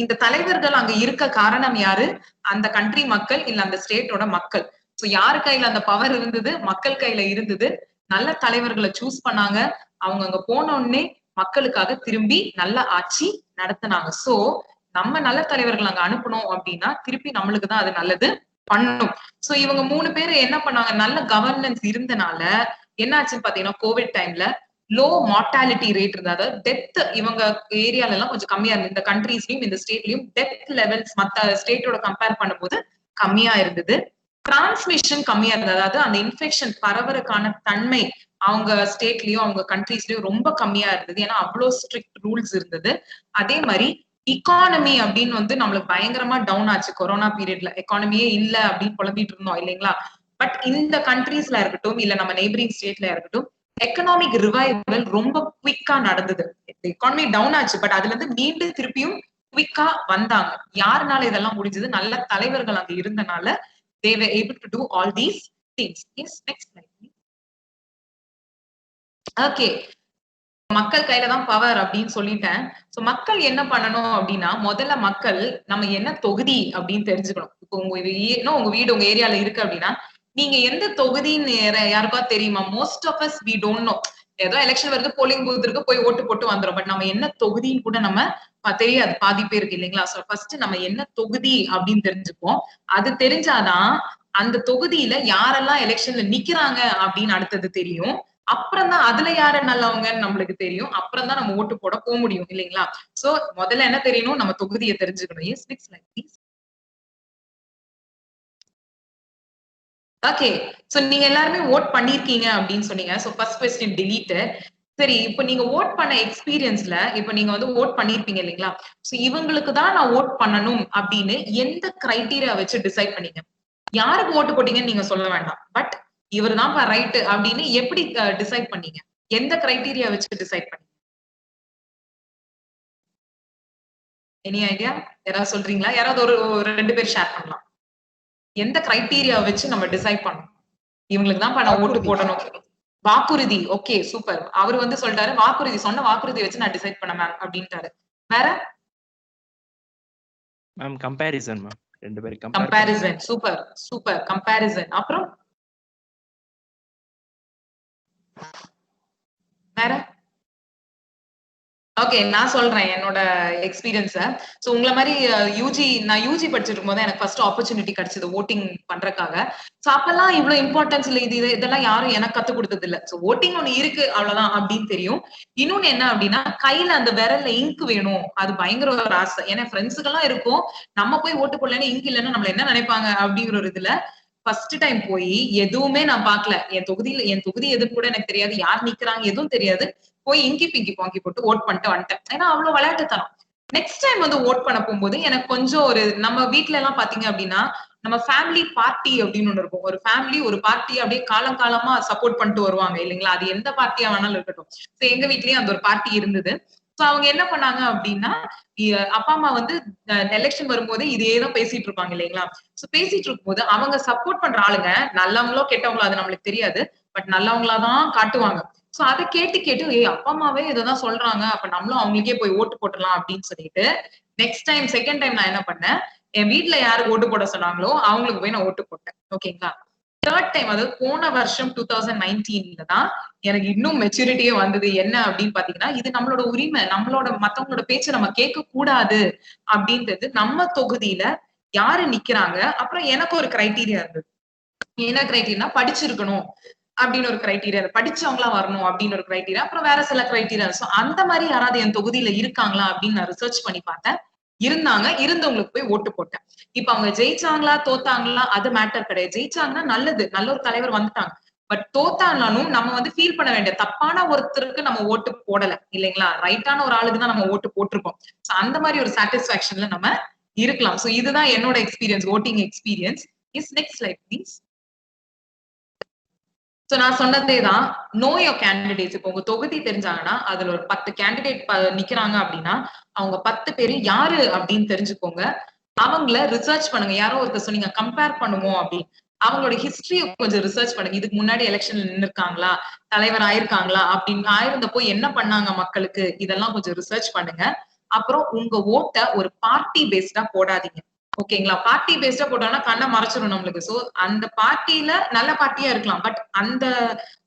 இந்த தலைவர்கள் அங்க இருக்க காரணம் யாரு? அந்த கண்ட்ரி மக்கள், இல்ல அந்த ஸ்டேட்டோட மக்கள். சோ யாரு கையில அந்த பவர் இருந்தது? மக்கள் கையில இருந்தது. நல்ல தலைவர்களை சூஸ் பண்ணாங்க. அவங்க அங்க போன உடனே மக்களுக்காக திரும்பி நல்ல ஆட்சி நடத்தினாங்க. சோ நம்ம நல்ல தலைவர்கள் அங்க அனுப்பணும் அப்படின்னா திருப்பி நம்மளுக்கு தான் அது நல்லது பண்ணணும். சோ இவங்க 3 பேர் என்ன பண்ணாங்க, நல்ல கவர்னன்ஸ் இருந்தனால என்ன ஆச்சுன்னு பாத்தீங்கன்னா, கோவிட் டைம்ல லோ மார்டாலிட்டி ரேட் இருந்தது. அதாவது டெத் இவங்க ஏரியால எல்லாம் கொஞ்சம் கம்மியா இருந்தது. இந்த கண்ட்ரீஸ்லயும் இந்த ஸ்டேட்லயும் டெத் லெவல்ஸ் மத்த ஸ்டேட்டோட கம்பேர் பண்ணும்போது கம்மியா இருந்தது. டிரான்ஸ்மிஷன் கம்மியா இருந்தது. அதாவது அந்த இன்ஃபெக்ஷன் பரவறதுக்கான தன்மை அவங்க ஸ்டேட்லயும் அவங்க கண்ட்ரீஸ்லயும் ரொம்ப கம்மியா இருந்தது. ஏன்னா அவ்வளவு ஸ்ட்ரிக்ட் ரூல்ஸ் இருந்தது. அதே மாதிரி இக்கானமி அப்படின்னு வந்து நம்மளுக்கு பயங்கரமா டவுன் ஆச்சு கொரோனா பீரியட்ல. எக்கானமியே இல்ல அப்படின்னு புலம்பிட்டு இருந்தோம் இல்லைங்களா. பட் இந்த கண்ட்ரீஸ்ல இருக்கட்டும், இல்ல நம்ம நெய்பரிங் ஸ்டேட்ல இருக்கட்டும், எக்கனாமிக் ரிவைவல் ரொம்ப குவிக்கா நடந்தது. எக்கானமி டவுன் ஆச்சு, பட் அதுல இருந்து மீண்டும் திருப்பியும் குவிக்கா வந்தாங்க. யாருனால இதெல்லாம் முடிஞ்சது? நல்ல தலைவர்கள் அங்க இருந்தனால they were able to do all these things. Yes, next slide please. Okay, மக்கள் கையில தான் பவர் அப்படின்னு சொல்லிட்டேன். சோ மக்கள் என்ன பண்ணணும் அப்படின்னா, முதல்ல மக்கள் நம்ம என்ன தொகுதி அப்படின்னு தெரிஞ்சுக்கணும். இப்போ உங்க வீடு உங்க ஏரியால இருக்கு அப்படின்னா நீங்க எந்த தொகுதின்னு யாருக்கா தெரியுமா? Most of us we don't know. ஏதோ எலெக்ஷன் வருது, போலிங் பூத் இருக்கு, போய் ஓட்டு போட்டு வந்துரும். பட் நம்ம என்ன தொகுதின்னு கூட நம்ம தெரியாது பாதி பேருக்கு இல்லைங்களா. சோ ஃபர்ஸ்ட் நம்ம என்ன தொகுதி அப்படின்னு தெரிஞ்சுப்போம். அது தெரிஞ்சாதான் அந்த தொகுதியில யாரெல்லாம் எலெக்ஷன்ல நிக்கிறாங்க அப்படின்னு அடுத்தது தெரியும். அப்புறம் தான் அதுல யாரு நல்லவங்கன்னு நம்மளுக்கு தெரியும். அப்புறம் தான் நம்ம ஓட்டு போட போக முடியும் இல்லைங்களா. சோ முதல்ல என்ன தெரியணும்? நம்ம தொகுதியை தெரிஞ்சுக்கணும். Yes, next slide please. Okay, so நீங்க எல்லாருமே ஓட் பண்ணிருக்கீங்க அப்படின்னு சொன்னீங்க. So first question deleted. சரி, இப்போ நீங்க ஓட் பண்ண எக்ஸ்பீரியன்ஸ்ல இப்போ நீங்க வந்து ஓட் பண்ணிருப்பீங்க இல்லைங்களா. சோ இவங்களுக்கு தான் நான் ஓட் பண்ணணும் அப்படின்னு எந்த கிரைட்டீரியா வச்சு டிசைட் பண்ணீங்க? யாருக்கு ஓட்டு போட்டீங்கன்னு நீங்க சொல்ல வேண்டாம். பட் இவர் தான் ரைட் அப்படின்னு எப்படி டிசைட் பண்ணீங்க? எந்த கிரைட்டீரியா வச்சு டிசைட் பண்ணீங்க? Any idea? யாராவது சொல்றீங்களா? யாராவது ஒரு 2 பேர் ஷேர் பண்ணலாம். எந்த கிரைட்டீரியா வச்சு நம்ம டிசைட் பண்ணணும் இவங்களுக்கு தான் நான் ஓட்டு போடணும்? வாக்குறுதி. Okay, super. அவர் வந்து சொல்லிட்டாரு வாக்குறுதி, சொன்ன வாக்குறுதி வச்சு நான் டிசைட் பண்ண மேம் அப்படின்ட்டாரு. வேற மேம் கம்பேரிசன் மேம், ரெண்டு பேரும் கம்பேரிசன். Super super, comparison. அப்புறம் வேற? ஓகே, நான் சொல்றேன் என்னோட எக்ஸ்பீரியன்ஸ. சோ உங்கள மாதிரி நான் யூஜி படிச்சிட்டு இருக்கும்போது எனக்கு ஃபர்ஸ்ட் ஆப்பர்ச்சுனிட்டி கிடைச்சது ஓட்டிங் பண்றதுக்காக. சோ அப்பெல்லாம் இவ்வளவு இம்பார்ட்டன்ஸ் இல்ல, இதெல்லாம் யாரும் எனக்கு கத்து கொடுத்தது இல்ல. சோ ஓட்டிங் ஒண்ணு இருக்கு அவ்வளவுதான் அப்படின்னு தெரியும். இன்னொன்னு என்ன அப்படின்னா, கையில அந்த விரல்ல இங்க் வேணும், அது பயங்கர ஒரு ஆசை. ஏன்னா ஃப்ரெண்ட்ஸுக்கு எல்லாம் இருக்கும், நம்ம போய் ஓட்டு போடலன்னா இங்க் இல்லைன்னா நம்மள என்ன நினைப்பாங்க அப்படிங்கிற ஒரு இதுல ஃபர்ஸ்ட் டைம் போய் எதுவுமே நான் பாக்கல. என் தொகுதி எதுன்னு கூட எனக்கு தெரியாது, யார் நிக்கிறாங்க எதுவும் தெரியாது. போய் இங்கி பிங்கி பாங்கி போட்டு ஓட் பண்ணிட்டு வந்துட்டேன். ஏன்னா அவ்வளவு விளையாட்டுத்தனம். நெக்ஸ்ட் டைம் வந்து ஓட் பண்ண போகும்போது எனக்கு கொஞ்சம் ஒரு, நம்ம வீட்டுல எல்லாம் பாத்தீங்க அப்படின்னா நம்ம ஃபேமிலி பார்ட்டி அப்படின்னு ஒண்ணு இருக்கும். ஒரு ஃபேமிலி ஒரு பார்ட்டி அப்படியே காலமா சப்போர்ட் பண்ணிட்டு வருவாங்க இல்லைங்களா? அது எந்த பார்ட்டியா வேணாலும் இருக்கட்டும். சோ எங்க வீட்லயும் அந்த ஒரு பார்ட்டி இருந்தது. சோ அவங்க என்ன பண்ணாங்க அப்படின்னா, அப்பா அம்மா வந்து எலெக்ஷன் வரும்போது இதேதான் பேசிட்டு இருப்பாங்க இல்லைங்களா? சோ பேசிட்டு இருக்கும்போது அவங்க சப்போர்ட் பண்ற ஆளுங்க நல்லவங்களோ கெட்டவங்களோ அது நம்மளுக்கு தெரியாது, பட் நல்லவங்களாதான் காட்டுவாங்க. சோ அதை கேட்டு அப்பா அம்மாவே இததான் சொல்றாங்க, அப்ப நம்மளும் அவங்களுக்கே போய் ஓட்டு போட்டுடலாம் அப்படின்னு சொல்லிட்டு நெக்ஸ்ட் டைம் செகண்ட் டைம் நான் என்ன பண்ணேன், என் வீட்டுல யாரு ஓட்டு போட சொன்னாங்களோ அவங்களுக்கு போய் நான் ஓட்டு போட்டேன். ஓகேங்களா? தேர்ட் டைம், அதாவது போன வருஷம் 2019 தான் எனக்கு இன்னும் மெச்சூரிட்டியே வந்தது. என்ன அப்படின்னு பாத்தீங்கன்னா, இது நம்மளோட உரிமை, நம்மளோட மத்தவங்களோட பேச்சை நம்ம கேட்க கூடாது அப்படின்றது. நம்ம தொகுதியில யாரு நிக்கிறாங்க, அப்புறம் எனக்கு ஒரு கிரைட்டீரியா இருந்தது. என்ன கிரைட்டீரியா? படிச்சிருக்கணும் அப்படின்னு ஒரு கிரைட்டீரியா, படிச்சவங்களா வரணும் அப்படின்னு ஒரு கிரைட்டீரியா, அப்புறம் வேற சில கிரைட்டீரியா. சோ அந்த மாதிரி யாராவது என் தொகுதியில இருக்காங்களா அப்படின்னு நான் ரிசர்ச் பண்ணி பார்த்தேன். இருந்தாங்க. இருந்தவங்களுக்கு போய் ஓட்டு போட்டேன். இப்ப அவங்க ஜெயிச்சாங்களா தோத்தாங்களா அது மேட்டர் கிடையாது. ஜெயிச்சாங்கன்னா நல்லது, நல்ல ஒரு தலைவர் வந்துட்டாங்க. பட் தோத்தாலும் நம்ம வந்து ஃபீல் பண்ண வேண்டிய, தப்பான ஒருத்தருக்கு நம்ம ஓட்டு போடல இல்லைங்களா? ரைட்டான ஒரு ஆளுக்கு தான் நம்ம ஓட்டு போட்டிருக்கோம். சோ அந்த மாதிரி ஒரு சாட்டிஸ்பாக்சன்ல நம்ம இருக்கலாம். சோ இதுதான் என்னோட experience, voting experience. Next slide please. So நான் சொன்னதேதான், நோ யோர் கேண்டிடேட்ஸ். இப்போ உங்க தொகுதி தெரிஞ்சாங்கன்னா அதுல ஒரு 10 கேண்டிடேட் நிக்கிறாங்க அப்படின்னா அவங்க 10 பேரு யாரு அப்படின்னு தெரிஞ்சுக்கோங்க. அவங்கள ரிசர்ச் பண்ணுங்க. யாரோ ஒருத்தர் சொன்னீங்க கம்பேர் பண்ணுவோம் அப்படின்னு, அவங்களோட ஹிஸ்டரிய கொஞ்சம் ரிசர்ச் பண்ணுங்க. இதுக்கு முன்னாடி எலெக்ஷன்ல நின்று இருக்காங்களா, தலைவர் ஆயிருக்காங்களா, அப்படின்னு ஆயிருந்தப்போ என்ன பண்ணாங்க மக்களுக்கு, இதெல்லாம் கொஞ்சம் ரிசர்ச் பண்ணுங்க. அப்புறம் உங்க ஓட்ட ஒரு பார்ட்டி பேஸ்டா போடாதீங்க. ஓகேங்களா? பார்ட்டி பேஸ்டா போட்டோம்னா கண்ணை மறைச்சிடும் நம்மளுக்கு. சோ அந்த பார்ட்டியில நல்ல பார்ட்டியா இருக்கலாம், பட் அந்த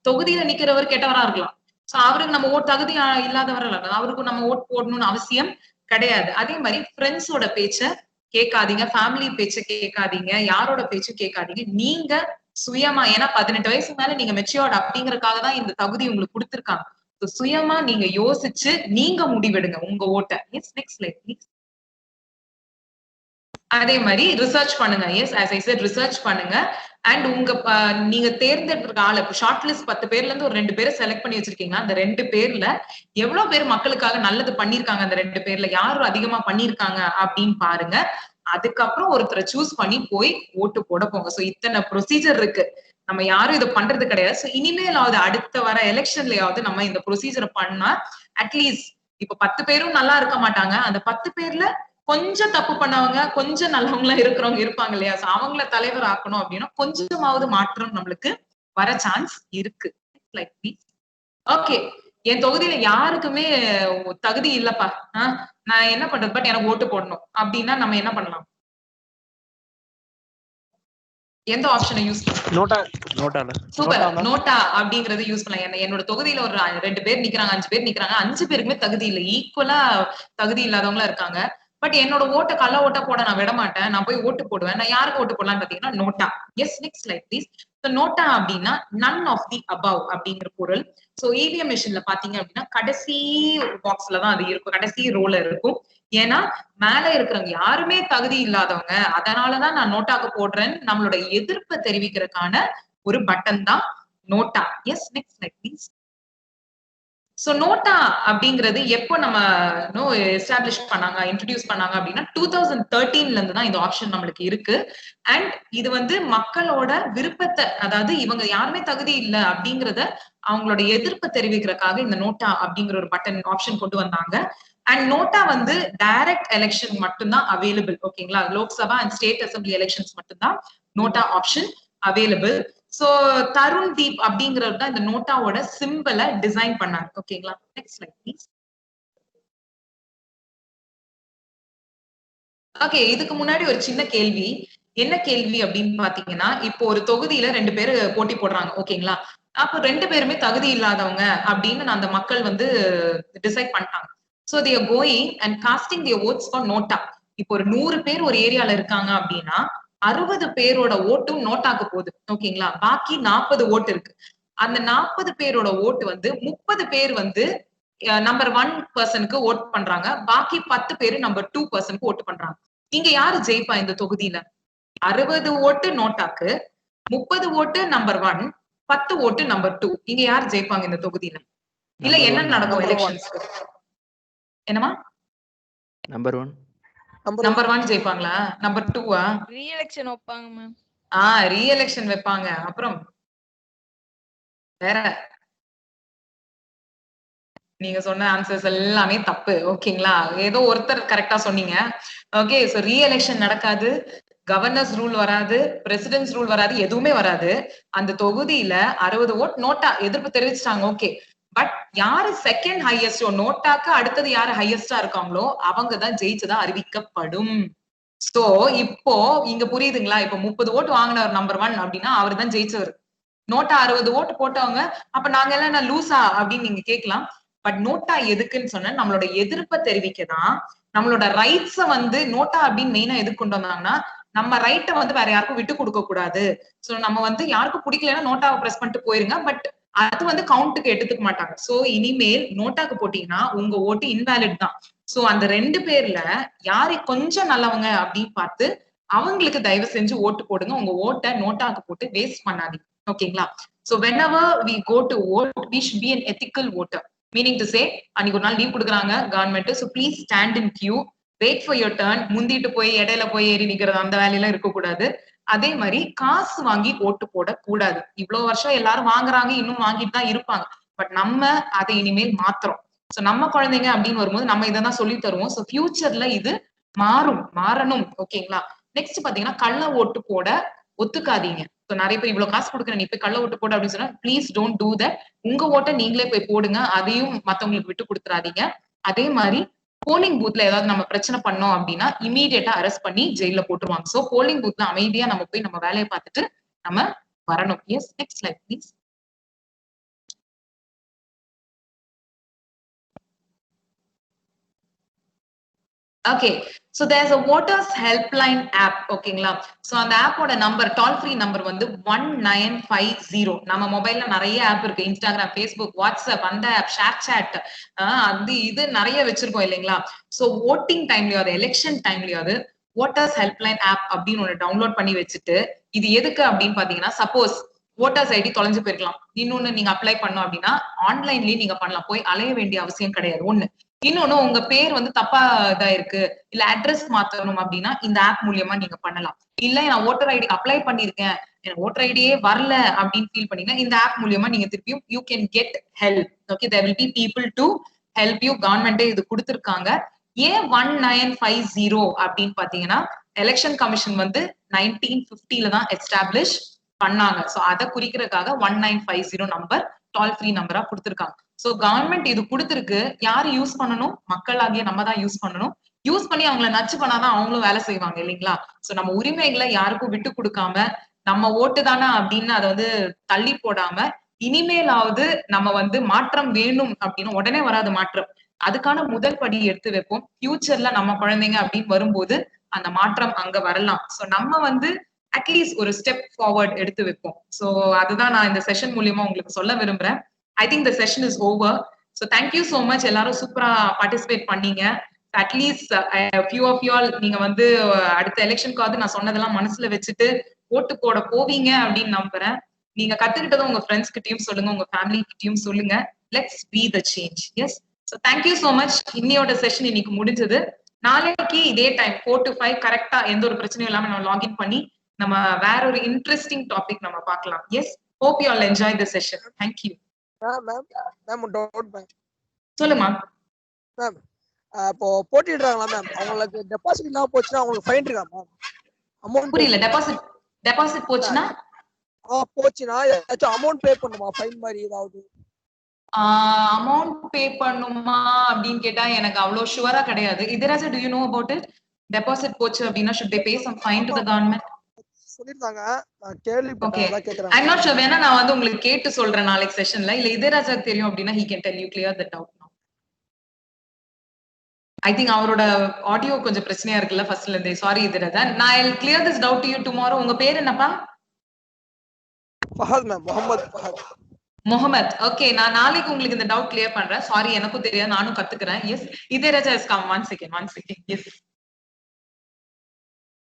தொகுதியில நிக்கிறவர் கெட்டவரா இருக்கலாம். சோ அவருக்கு நம்ம ஓட் தகுதி இல்லாதவரா இருக்கலாம், அவருக்கு நம்ம ஓட் போடணும்னு அவசியம் கிடையாது. அதே மாதிரி ஃப்ரெண்ட்ஸோட பேச்ச கேட்காதீங்க, ஃபேமிலி பேச்ச கேட்காதீங்க, யாரோட பேச்சும் கேட்காதீங்க. நீங்க சுயமா, ஏன்னா 18 வயசுக்கு மேல நீங்க மெச்சூர்ட் அப்படிங்கறதுக்காக தான் இந்த தகுதி உங்களுக்கு கொடுத்திருக்காங்க. சுயமா நீங்க யோசிச்சு நீங்க முடிவெடுங்க உங்க ஓட்ட. Next slide please. அதே மாதிரி ரிசர்ச் பண்ணுங்க. as I said, ரிசர்ச் பண்ணுங்க. அண்ட் நீங்க தேர்ந்தெடுக்கிற ஆளு, ஷார்ட் லிஸ்ட் 10 பேர்ல இருந்து ஒரு 2 பேரை செலக்ட் பண்ணி வச்சிருக்கீங்க. அந்த 2 பேர்ல எவ்வளவு பேர் மக்களுக்காக நல்லது பண்ணிருக்காங்க, அந்த 2 பேர்ல யாரு அதிகமா பண்ணிருக்காங்க அப்படின்னு பாருங்க. அதுக்கப்புறம் ஒருத்தரை சூஸ் பண்ணி போய் ஓட்டு போட போங்க. சோ இத்தனை ப்ரொசீஜர் இருக்கு, நம்ம யாரும் இதை பண்றது கிடையாது. சோ இனிமேலாவது அடுத்த வர எலெக்ஷன்லயாவது நம்ம இந்த ப்ரொசீஜரை பண்ணா அட்லீஸ்ட், இப்ப 10 பேரும் நல்லா இருக்க மாட்டாங்க, அந்த 10 பேர்ல கொஞ்சம் தப்பு பண்ணவங்க, கொஞ்சம் நல்லவங்களா இருக்கிறவங்க இருப்பாங்க இல்லையா? அவங்கள தலைவர் ஆக்கணும் அப்படின்னா கொஞ்சமாவது மாற்றம் நம்மளுக்கு வர சான்ஸ் இருக்கு. ஓகே, என் தொகுதியில யாருக்குமே தகுதி இல்லப்பா, நான் என்ன பண்றது, பட் எனக்கு ஓட்டு போடணும் அப்படின்னா நம்ம என்ன பண்ணலாம்? எந்த ஆப்ஷனை யூஸ் பண்ணலாம்? சூப்பர், நோட்டா அப்படிங்கறது யூஸ் பண்ணலாம். என்னோட தொகுதியில ஒரு 2 பேர் நிக்கிறாங்க, 5 பேர் நிக்கிறாங்க, 5 பேருக்குமே தகுதி இல்லை, ஈக்குவலா தகுதி இல்லாதவங்களா இருக்காங்க. பட் என்னோட ஓட்ட கள்ள ஓட்ட போட நான் விட மாட்டேன், நான் போய் ஓட்டு போடுவேன். நான் யாருக்கு ஓட்டு போடலாம்னு பாத்தீங்கன்னா NOTA. Next slide please. NOTA அப்படின்னா நன் ஆஃப் தி அபவ் அப்படிங்கிற பொருள். சோ இவிஎம் மிஷின்ல பாத்தீங்க அப்படின்னா கடைசி பாக்ஸ்ல தான் அது இருக்கும், கடைசி ரோல இருக்கும். ஏன்னா மேல இருக்கிறவங்க யாருமே தகுதி இல்லாதவங்க, அதனாலதான் நான் நோட்டாக்கு போடுறேன்னு நம்மளோட எதிர்ப்பை தெரிவிக்கிறதுக்கான ஒரு பட்டன் தான் NOTA. Next slide please. So NOTA அப்படிங்கிறது எப்போ நம்ம எஸ்டாப்ளிஷ் பண்ணாங்க, இன்ட்ரோடியூஸ் பண்ணாங்க அப்படின்னா 2013ல இருந்து தான் இந்த ஆப்ஷன் நம்மளுக்கு இருக்கு. அண்ட் இது வந்து மக்களோட விருப்பத்தை, அதாவது இவங்க யாருமே தகுதி இல்லை அப்படிங்கறத அவங்களோட எதிர்ப்பை தெரிவிக்கிறதுக்காக இந்த நோட்டா அப்படிங்கிற ஒரு பட்டன் ஆப்ஷன் கொண்டு வந்தாங்க. அண்ட் நோட்டா வந்து டைரக்ட் எலெக்ஷன் மட்டும்தான் அவைலபிள். ஓகேங்களா, Lok Sabha and state assembly elections மட்டும்தான் NOTA option available. So Tarun Deep அப்படிங்கிறது தான் இந்த நோட்டாவோட சிம்பிளை டிசைன் பண்ணாரு. ஓகேங்களா, நெக்ஸ்ட் ஸ்லைட் ப்ளீஸ். ஓகே, இதுக்கு முன்னாடி ஒரு சின்ன கேள்வி. என்ன கேள்வி அப்படின்னு பாத்தீங்கன்னா, இப்போ ஒரு தொகுதியில 2 பேரு போட்டி போடுறாங்க. ஓகேங்களா, அப்போ 2 பேருமே தகுதி இல்லாதவங்க அப்படின்னு அந்த மக்கள் வந்து டிசைட் பண்ணிட்டாங்க. So they are going and casting their votes for NOTA. இப்போ ஒரு 100 பேர் ஒரு ஏரியால இருக்காங்க அப்படின்னா 60 பேரோட ஓட்டும் நோட்டாக்கு போகுது. ஓகேங்களா, பாக்கி 40 ஓட்டு இருக்கு. அந்த 40 பேரோட ஓட்டு வந்து 30 பேர் வந்து நம்பர் 1 பர்சனுக்கு ஓட் பண்றாங்க, பாக்கி 10 பேரு நம்பர் 2 பர்சனுக்கு ஓட்டு பண்றாங்க. இங்க யாரு ஜெயிப்பா இந்த தொகுதியில? 60 ஓட்டு நோட்டாக்கு, 30 ஓட்டு நம்பர் 1, 10 ஓட்டு நம்பர் 2. இங்க யார் ஜெயிப்பாங்க இந்த தொகுதியில? இல்ல என்ன நடக்கும் எலெக்ஷன்ஸ்க்கு? என்னமா? Number 1 number 1 ஜெயிப்பாங்களா? நம்பர் 2ஆ? ரீ எலெக்ஷன் வைப்பாங்க மேம். ரீ எலெக்ஷன் வைப்பாங்க. அப்புறம் வேற நீங்க சொன்ன ஆன்சர்ஸ் எல்லாமே தப்பு. ஓகேங்களா, ஏதோ ஒருத்தர் கரெக்டா சொன்னீங்க. ஓகே, சோ ரீ எலெக்ஷன் நடக்காது, கவர்னர்ஸ் ரூல் வராது, பிரசிடென்ட்ஸ் ரூல் வராது, எதுவுமே வராது. அந்த தொகுதியில 60 ஓட் நோட்டா எதிர்ப்பு தெரிவிச்சிட்டாங்க. ஓகே, பட் யாரு செகண்ட் ஹையஸ்டோ, நோட்டாக்கு அடுத்தது யாரு ஹையஸ்டா இருக்காங்களோ அவங்க தான் ஜெயிச்சதா அறிவிக்கப்படும். சோ இப்போ இங்க புரியுதுங்களா? இப்போ 30 ஓட்டு வாங்கினவர் நம்பர் 1 அப்படின்னா அவர் தான் ஜெயிச்சவர். நோட்டா 60 ஓட்டு போட்டவங்க அப்ப நாங்க எல்லாம் என்ன லூசா அப்படின்னு நீங்க கேட்கலாம். பட் நோட்டா எதுக்குன்னு சொன்ன நம்மளோட எதிர்ப்பை தெரிவிக்கதான், நம்மளோட ரைட்ஸ வந்து நோட்டா அப்படின்னு மெயினா எதுக்கு கொண்டு வந்தாங்கன்னா, நம்ம ரைட்டை வந்து வேற யாருக்கும் விட்டு கொடுக்க கூடாது. சோ நம்ம வந்து யாருக்கும் பிடிக்கலன்னா நோட்டாவை பிரஸ் பண்ணிட்டு போயிருங்க, பட் அது வந்து கவுண்ட்டுக்கு எடுத்துக்க மாட்டாங்க. சோ இனிமேல் நோட்டாக்கு போட்டீங்கன்னா உங்க ஓட்டு இன்வேலிட் தான். சோ அந்த 2 பேர்ல யாரு கொஞ்சம் நல்லவங்க அப்படின்னு பார்த்து அவங்களுக்கு தயவு செஞ்சு ஓட்டு போடுங்க. உங்க ஓட்டை நோட்டாக்கு போட்டு வேஸ்ட் பண்ணாதீங்க. ஓகேங்களா, so whenever we go to vote we should be an ethical voter, meaning to say அன்னைக்கு ஒரு நாள் லீவ் கொடுக்குறாங்க government, so please stand in queue, wait for your turn. முந்திட்டு போய் இடையில போய் ஏறி நிக்கிறது அந்த வேலையெல்லாம் இருக்கக்கூடாது. அதே மாதிரி காசு வாங்கி ஓட்டு போட கூடாது. இவ்வளவு வருஷம் எல்லாரும் வாங்குறாங்க, இன்னும் வாங்கிட்டு தான் இருப்பாங்க. பட் நம்ம அதை இனிமேல் மாத்துறோம். சோ நம்ம குழந்தைங்க அப்படின்னு வரும்போது நம்ம இதான் சொல்லி தருவோம். சோ ஃபியூச்சர்ல இது மாறணும். ஓகேங்களா, நெக்ஸ்ட் பாத்தீங்கன்னா கள்ள ஓட்டு போட ஒத்துக்காதீங்க. சோ நிறைய பேர் இவ்வளவு காசு கொடுக்குறேன் நீ போய் கள்ள ஓட்டு போட அப்படின்னு சொன்னா ப்ளீஸ் டோன்ட் டூ தட். உங்க ஓட்டை நீங்களே போய் போடுங்க, அதையும் மத்தவங்களுக்கு விட்டு கொடுத்துறாதீங்க. அதே மாதிரி போலிங் பூத்ல ஏதாவது நம்ம பிரச்சனை பண்ணோம் அப்படின்னா இமீடியட்டா அரெஸ்ட் பண்ணி ஜெயில போட்டுருவாங்க. சோ போலிங் பூத்ல அமைதியா நம்ம போய் நம்ம வேலையை பார்த்துட்டு நம்ம வரணும். Yes, next slide please. Okay, so there's a voters helpline app. ஓகேங்களா, சோ அந்த ஆப்போட நம்பர், டால் ஃப்ரீ நம்பர் வந்து 1950. நம்ம மொபைல்ல நிறைய ஆப் இருக்கு, இன்ஸ்டாகிராம், ஃபேஸ்புக், வாட்ஸ்அப், அந்த ஆப், ஷேர் சாட், அது இது நிறைய வச்சிருக்கோம் இல்லைங்களா. சோ ஓட்டிங் டைம்லயாவது எலெக்ஷன் டைம்லயாவது voters helpline app அப்படின்னு ஒண்ணு டவுன்லோட் பண்ணி வச்சுட்டு, இது எதுக்கு அப்படின்னு பாத்தீங்கன்னா, சப்போஸ் voters ஐடி தொலைஞ்சு போயிருக்கலாம், இன்னொன்னு நீங்க அப்ளை பண்ணோம் அப்படின்னா ஆன்லைன்லயே நீங்க பண்ணலாம், போய் அலைய வேண்டிய அவசியம் கிடையாது. ஒண்ணு. இன்னொன்னு, உங்க பேர் வந்து தப்பா இதா இருக்கு, இல்ல அட்ரஸ் மாத்தணும் அப்படின்னா இந்த ஆப் மூலியமா நீங்க பண்ணலாம். இல்ல நான் ஓட்டர் ஐடி அப்ளை பண்ணிருக்கேன், எனக்கு ஓட்டர் ஐடியே வரல அப்படின்னு ஃபீல் பண்ணீங்கன்னா இந்த ஆப் மூலியமா நீங்க திருப்பியும் you can get help. Okay, there will be people to help you. கவர்மெண்டே இது கொடுத்திருக்காங்க. ஏன் 1950 அப்படின்னு பாத்தீங்கன்னா, எலெக்ஷன் கமிஷன் வந்து 1950 தான் எஸ்டாப்ளிஷ் பண்ணாங்க. சோ அதை குறிக்கிறதுக்காக 1950 நம்பர் டால் ஃப்ரீ நம்பரா கொடுத்திருக்காங்க. சோ கவர்மெண்ட் இது கொடுத்திருக்கு, யாரு யூஸ் பண்ணணும்? மக்களாகிய நம்ம தான் யூஸ் பண்ணணும். யூஸ் பண்ணி அவங்களை நச்சு பண்ணாதான் அவங்களும் வேலை செய்வாங்க இல்லைங்களா. சோ நம்ம உரிமைகளை யாருக்கும் விட்டு கொடுக்காம, நம்ம ஓட்டு தானே அப்படின்னு அதை வந்து தள்ளி போடாம, இனிமேலாவது நம்ம வந்து மாற்றம் வேணும் அப்படின்னு உடனே வராது மாற்றம், அதுக்கான முதல் படி எடுத்து வைப்போம். ஃபியூச்சர்ல நம்ம குழந்தைங்க அப்படின்னு வரும்போது அந்த மாற்றம் அங்க வரலாம். சோ நம்ம வந்து அட்லீஸ்ட் ஒரு ஸ்டெப் ஃபார்வர்ட் எடுத்து வைப்போம். சோ அதுதான் நான் இந்த செஷன் மூலியமா உங்களுக்கு சொல்ல விரும்புறேன். I think the session is over. So thank you so much. எல்லாரும் சூப்பரா பார்ட்டிசிபேட் பண்ணீங்க. At least few of you all நீங்க வந்து அடுத்த எலெக்ஷனுக்காவது நான் சொன்னதெல்லாம் மனசுல வச்சுட்டு ஓட்டு போட போவீங்க அப்படின்னு நம்புறேன். நீங்க கத்துக்கிட்டதும் உங்க ஃப்ரெண்ட்ஸ் கிட்டயும் சொல்லுங்க, உங்க ஃபேமிலி கிட்டயும் சொல்லுங்க. Let's be the change. Yes. So thank you so much. இன்னையோட செஷன் இன்னைக்கு முடிஞ்சது. நாளைக்கு இதே டைம் 4 to 5 கரெக்டா எந்த ஒரு பிரச்சனையும் இல்லாம நம்ம லாகின் பண்ணி நம்ம வேற ஒரு இன்ட்ரெஸ்டிங் டாபிக் நம்ம பார்க்கலாம். Yes. Hope you all enjoy the session. Thank you. Ma'am doubt ma'am சொல்லுமா மேம். இப்போ போட்டிடுறாங்களா மேம், அவங்களுக்கு டெபாசிட் இல்லாம போச்சுன்னா அவங்களுக்கு ஃபைன் இருக்கா மேம்? அமௌண்ட் புரியல. டெபாசிட் போச்சுன்னா போச்சுன்னா ஏதாச்சும் அமௌண்ட் பே பண்ணுமா, ஃபைன் மாதிரி ஏதாவது? அமௌண்ட் பே பண்ணுமா அப்படின்னு கேட்டா எனக்கு அவ்வளவு ஷுவரா கிடையாது. இதராஜா, do you know about it? Deposit போச்சு அப்படின்னா should they pay some fine to the government? சொல்லிருந்தாங்க, நான் கேள்விப்பட்டேன், அதான் கேக்குறேன். I'm not sure. வேணா நான் வந்து உங்களுக்கு கேட்டு சொல்றேன் நாளைக்கு செஷன்ல. இல்ல இதராஜா தெரியும் அப்படின்னா he can tell you clear that doubt now. I think அவரோட ஆடியோ கொஞ்சம் பிரச்சனையா இருக்குல்ல ஃபர்ஸ்ட்ல இருந்தே. சாரி இதராஜா. நான் I'll clear this doubt to you tomorrow. உங்க பேர் என்னப்பா? ஃபஹத் மேம், முகமது ஃபஹத். முகமது. ஓகே, நான் நாளைக்கு உங்களுக்கு இந்த டவுட் கிளியர் பண்றேன். சாரி, எனக்கும் தெரியாது, நானும் கத்துக்கிறேன். Yes, Itharaja is come. One second. Yes.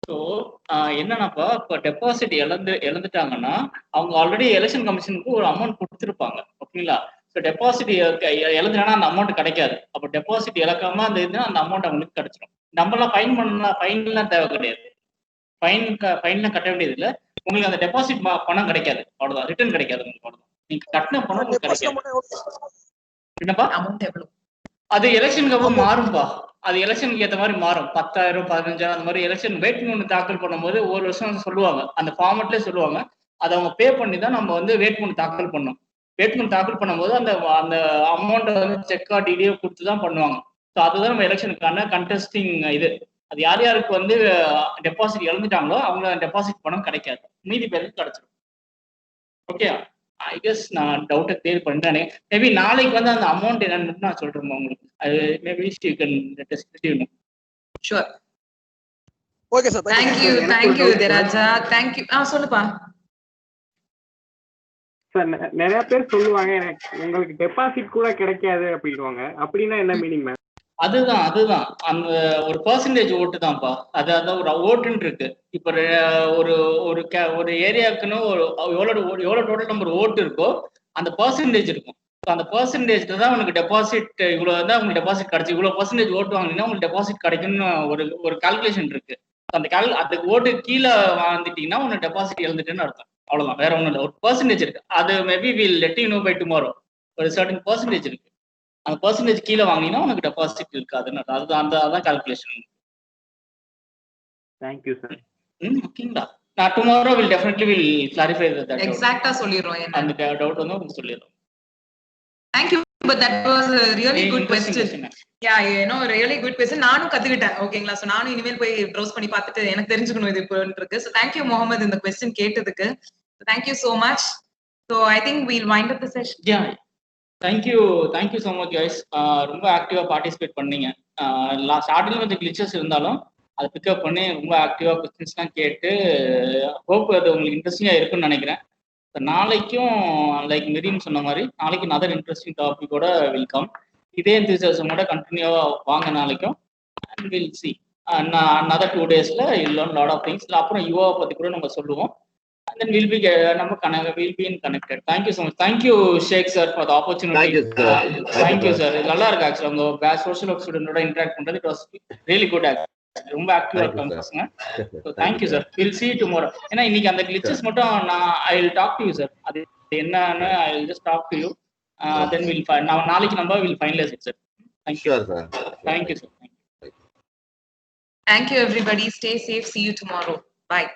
So என்னன்னாப்பா, இப்போ டெபாசிட் இழந்துட்டாங்கன்னா அவங்க ஆல்ரெடி எலெக்ஷன் கமிஷனுக்கு ஒரு அமௌண்ட் கொடுத்துருப்பாங்க. ஓகேங்களா? ஸோ டெபாசிட் இழந்துட்டானா அந்த அமௌண்ட் கிடைக்காது. அப்போ டெபாசிட் இழக்காம அந்த இதுனா அந்த அமௌண்ட் அவங்களுக்கு கிடைச்சிடும். நம்மளாம் ஃபைன்லாம் தேவை கிடையாது. ஃபைன்லாம் கட்ட வேண்டியது இல்லை. உங்களுக்கு அந்த டெபாசிட் பணம் கிடைக்காது, அவ்வளவுதான். ரிட்டர்ன் கிடைக்காது உங்களுக்கு, அவ்வளவுதான். நீங்க கட்டின பணம் உங்களுக்கு கிடைக்காது. என்னப்பா அமௌண்ட் எவ்வளவு? அது எலெக்ஷனுக்கு அப்புறம் மாறும்பா. அது எலெக்ஷனுக்கு ஏற்ற மாதிரி மாறும். 10,000 15,000 அந்த மாதிரி எலெக்ஷன் வேட்புமனு தாக்கல் பண்ணும்போது ஒரு வருஷம் சொல்லுவாங்க, அந்த ஃபார்மெட்லேயே சொல்லுவாங்க. அதை அவங்க பே பண்ணி தான் நம்ம வந்து வேட்புமனு தாக்கல் பண்ணோம். வேட்புமனு தாக்கல் பண்ணும்போது அந்த அமௌண்ட்டை வந்து செக்கா டிடியோ கொடுத்து தான் பண்ணுவாங்க. ஸோ அதுதான் நம்ம எலெக்ஷனுக்கான கண்டெஸ்டிங் இது. அது யார் யாருக்கு வந்து டெபாசிட் இழந்துட்டாங்களோ அவங்க டெபாசிட் பணம் கிடைக்காது, மீதி பேருக்கு கிடைச்சிடும். ஓகே, ஐ கெஸ் நான் டவுட்டை கிளியர் பண்ணிட்டேனே. மேபி நாளைக்கு வந்து அந்த அமௌண்ட் என்னன்னு நான் சொல்றேன் உங்களுக்கு. அது maybe you can let sure. Okay sir, thank you Itharaja. Thank you. சொல்லுப்பா சார். நிறைய பேர் சொல்லுவாங்க எனக்கு உங்களுக்கு டெபாசிட் கூட கிடைக்காது அப்படின்வாங்க. அப்படின்னா என்ன மீனிங் மேம்? அதுதான் அந்த ஒரு பர்சன்டேஜ் ஓட்டு தான்ப்பா. அதாவது ஒரு ஓட்டுன்னு இருக்கு. இப்போ ஒரு ஏரியாவுக்குன்னு எவ்வளோ டோட்டல் நம்பர் ஓட்டு இருக்கோ அந்த பர்சன்டேஜ் இருக்கும். அந்த பர்சன்டேஜ்ல தான் உனக்கு டெபாசிட், இவ்வளோ தான் உங்களுக்கு டெபாசிட் கிடைச்சி, இவ்வளோ பர்சன்டேஜ் ஓட்டு வாங்கினீங்கன்னா உங்களுக்கு டெபாசிட் கிடைக்கும்னு ஒரு கால்குலேஷன் இருக்கு. அதுக்கு ஓட்டு கீழே வாங்கிட்டீங்கன்னா உனக்கு டெபாசிட் இழந்துட்டுன்னு அர்த்தம். அவ்வளோதான், வேற ஒன்றும் இல்லை. ஒரு பர்சன்டேஜ் இருக்கு. அது maybe will let you know by tomorrow. ஒரு சர்டன் பர்சன்டேஜ் இருக்கு. அந்த பர்சன்டேஜ் கீழே வாங்கினீங்கன்னா உனக்கு டெபாசிட் இருக்காதுன்னு அதான் கால்குலேஷன். Thank you sir. ஓகேங்களா? நான் tomorrow will definitely clarify that. எக்ஸாக்ட்டா சொல்லிடுறோம். அந்த டவுட் வந்து உங்களுக்கு சொல்லிடுறோம். Thank you, but that was a really good question. Yeah, really good question. நானும் கத்துக்கிட்டேன். ஓகேங்களா? சோ நானும் இனிமேல் போய் ப்ரௌஸ் பண்ணி பார்த்துட்டு எனக்கு தெரிஞ்சுக்கணும் இது இப்போன்னு இருக்கு. So thank you முகமது இந்த question கேட்டதுக்கு. So thank you so much. So I think we'll wind up the session. Yeah. Thank you so much guys. ரொம்ப ஆக்டிவா பார்ட்டிசிபேட் பண்ணீங்க. ஸ்டார்டிங்ல கொஞ்சம் கிளிச்சஸ் இருந்தாலும் அதை பிக்கப் பண்ணி ரொம்ப ஆக்டிவா கொஸ்டின்ஸ்லாம் கேட்டு ஹோப் அது உங்களுக்கு இன்ட்ரெஸ்டிங்கா இருக்குன்னு நினைக்கிறேன். நாளைக்கும் லைக் மெரீன் சொன்ன மாதிரி நாளைக்கு அதர் இன்ட்ரெஸ்டிங் டாபிக்கோட வெல்கம். இதே என்தூசியாசமோட கண்டினியூவா வாங்க நாளைக்கும். And will see another 2 daysல learn lot of things. அப்புறம் யுவாவை பத்தி கூட நம்ம சொல்லுவோம். And then we'll be in connected. Thank you so much. Thank you Sheikh sir for the opportunity. Thank you sir. நல்லா இருக்கு ஆக்சுவலா உங்க சோஷியல் ஒர்க் ஸ்டூடெண்டோட இன்டராக்ட் பண்றது. It was really good. ரொம்ப ஆக்டிவா இருக்காங்க பசங்க. So thank you sir. We'll see you tomorrow. ஏன்னா இன்னைக்கு அந்த glitches மட்டும் I will talk to you sir. அது என்னன்னு I will just talk to you. Then we'll find. நாளைக்கு நம்ம will finalize it sir. Thank you. Sure sir. Thank you sir. Thank you everybody. Stay safe. See you tomorrow. Bye.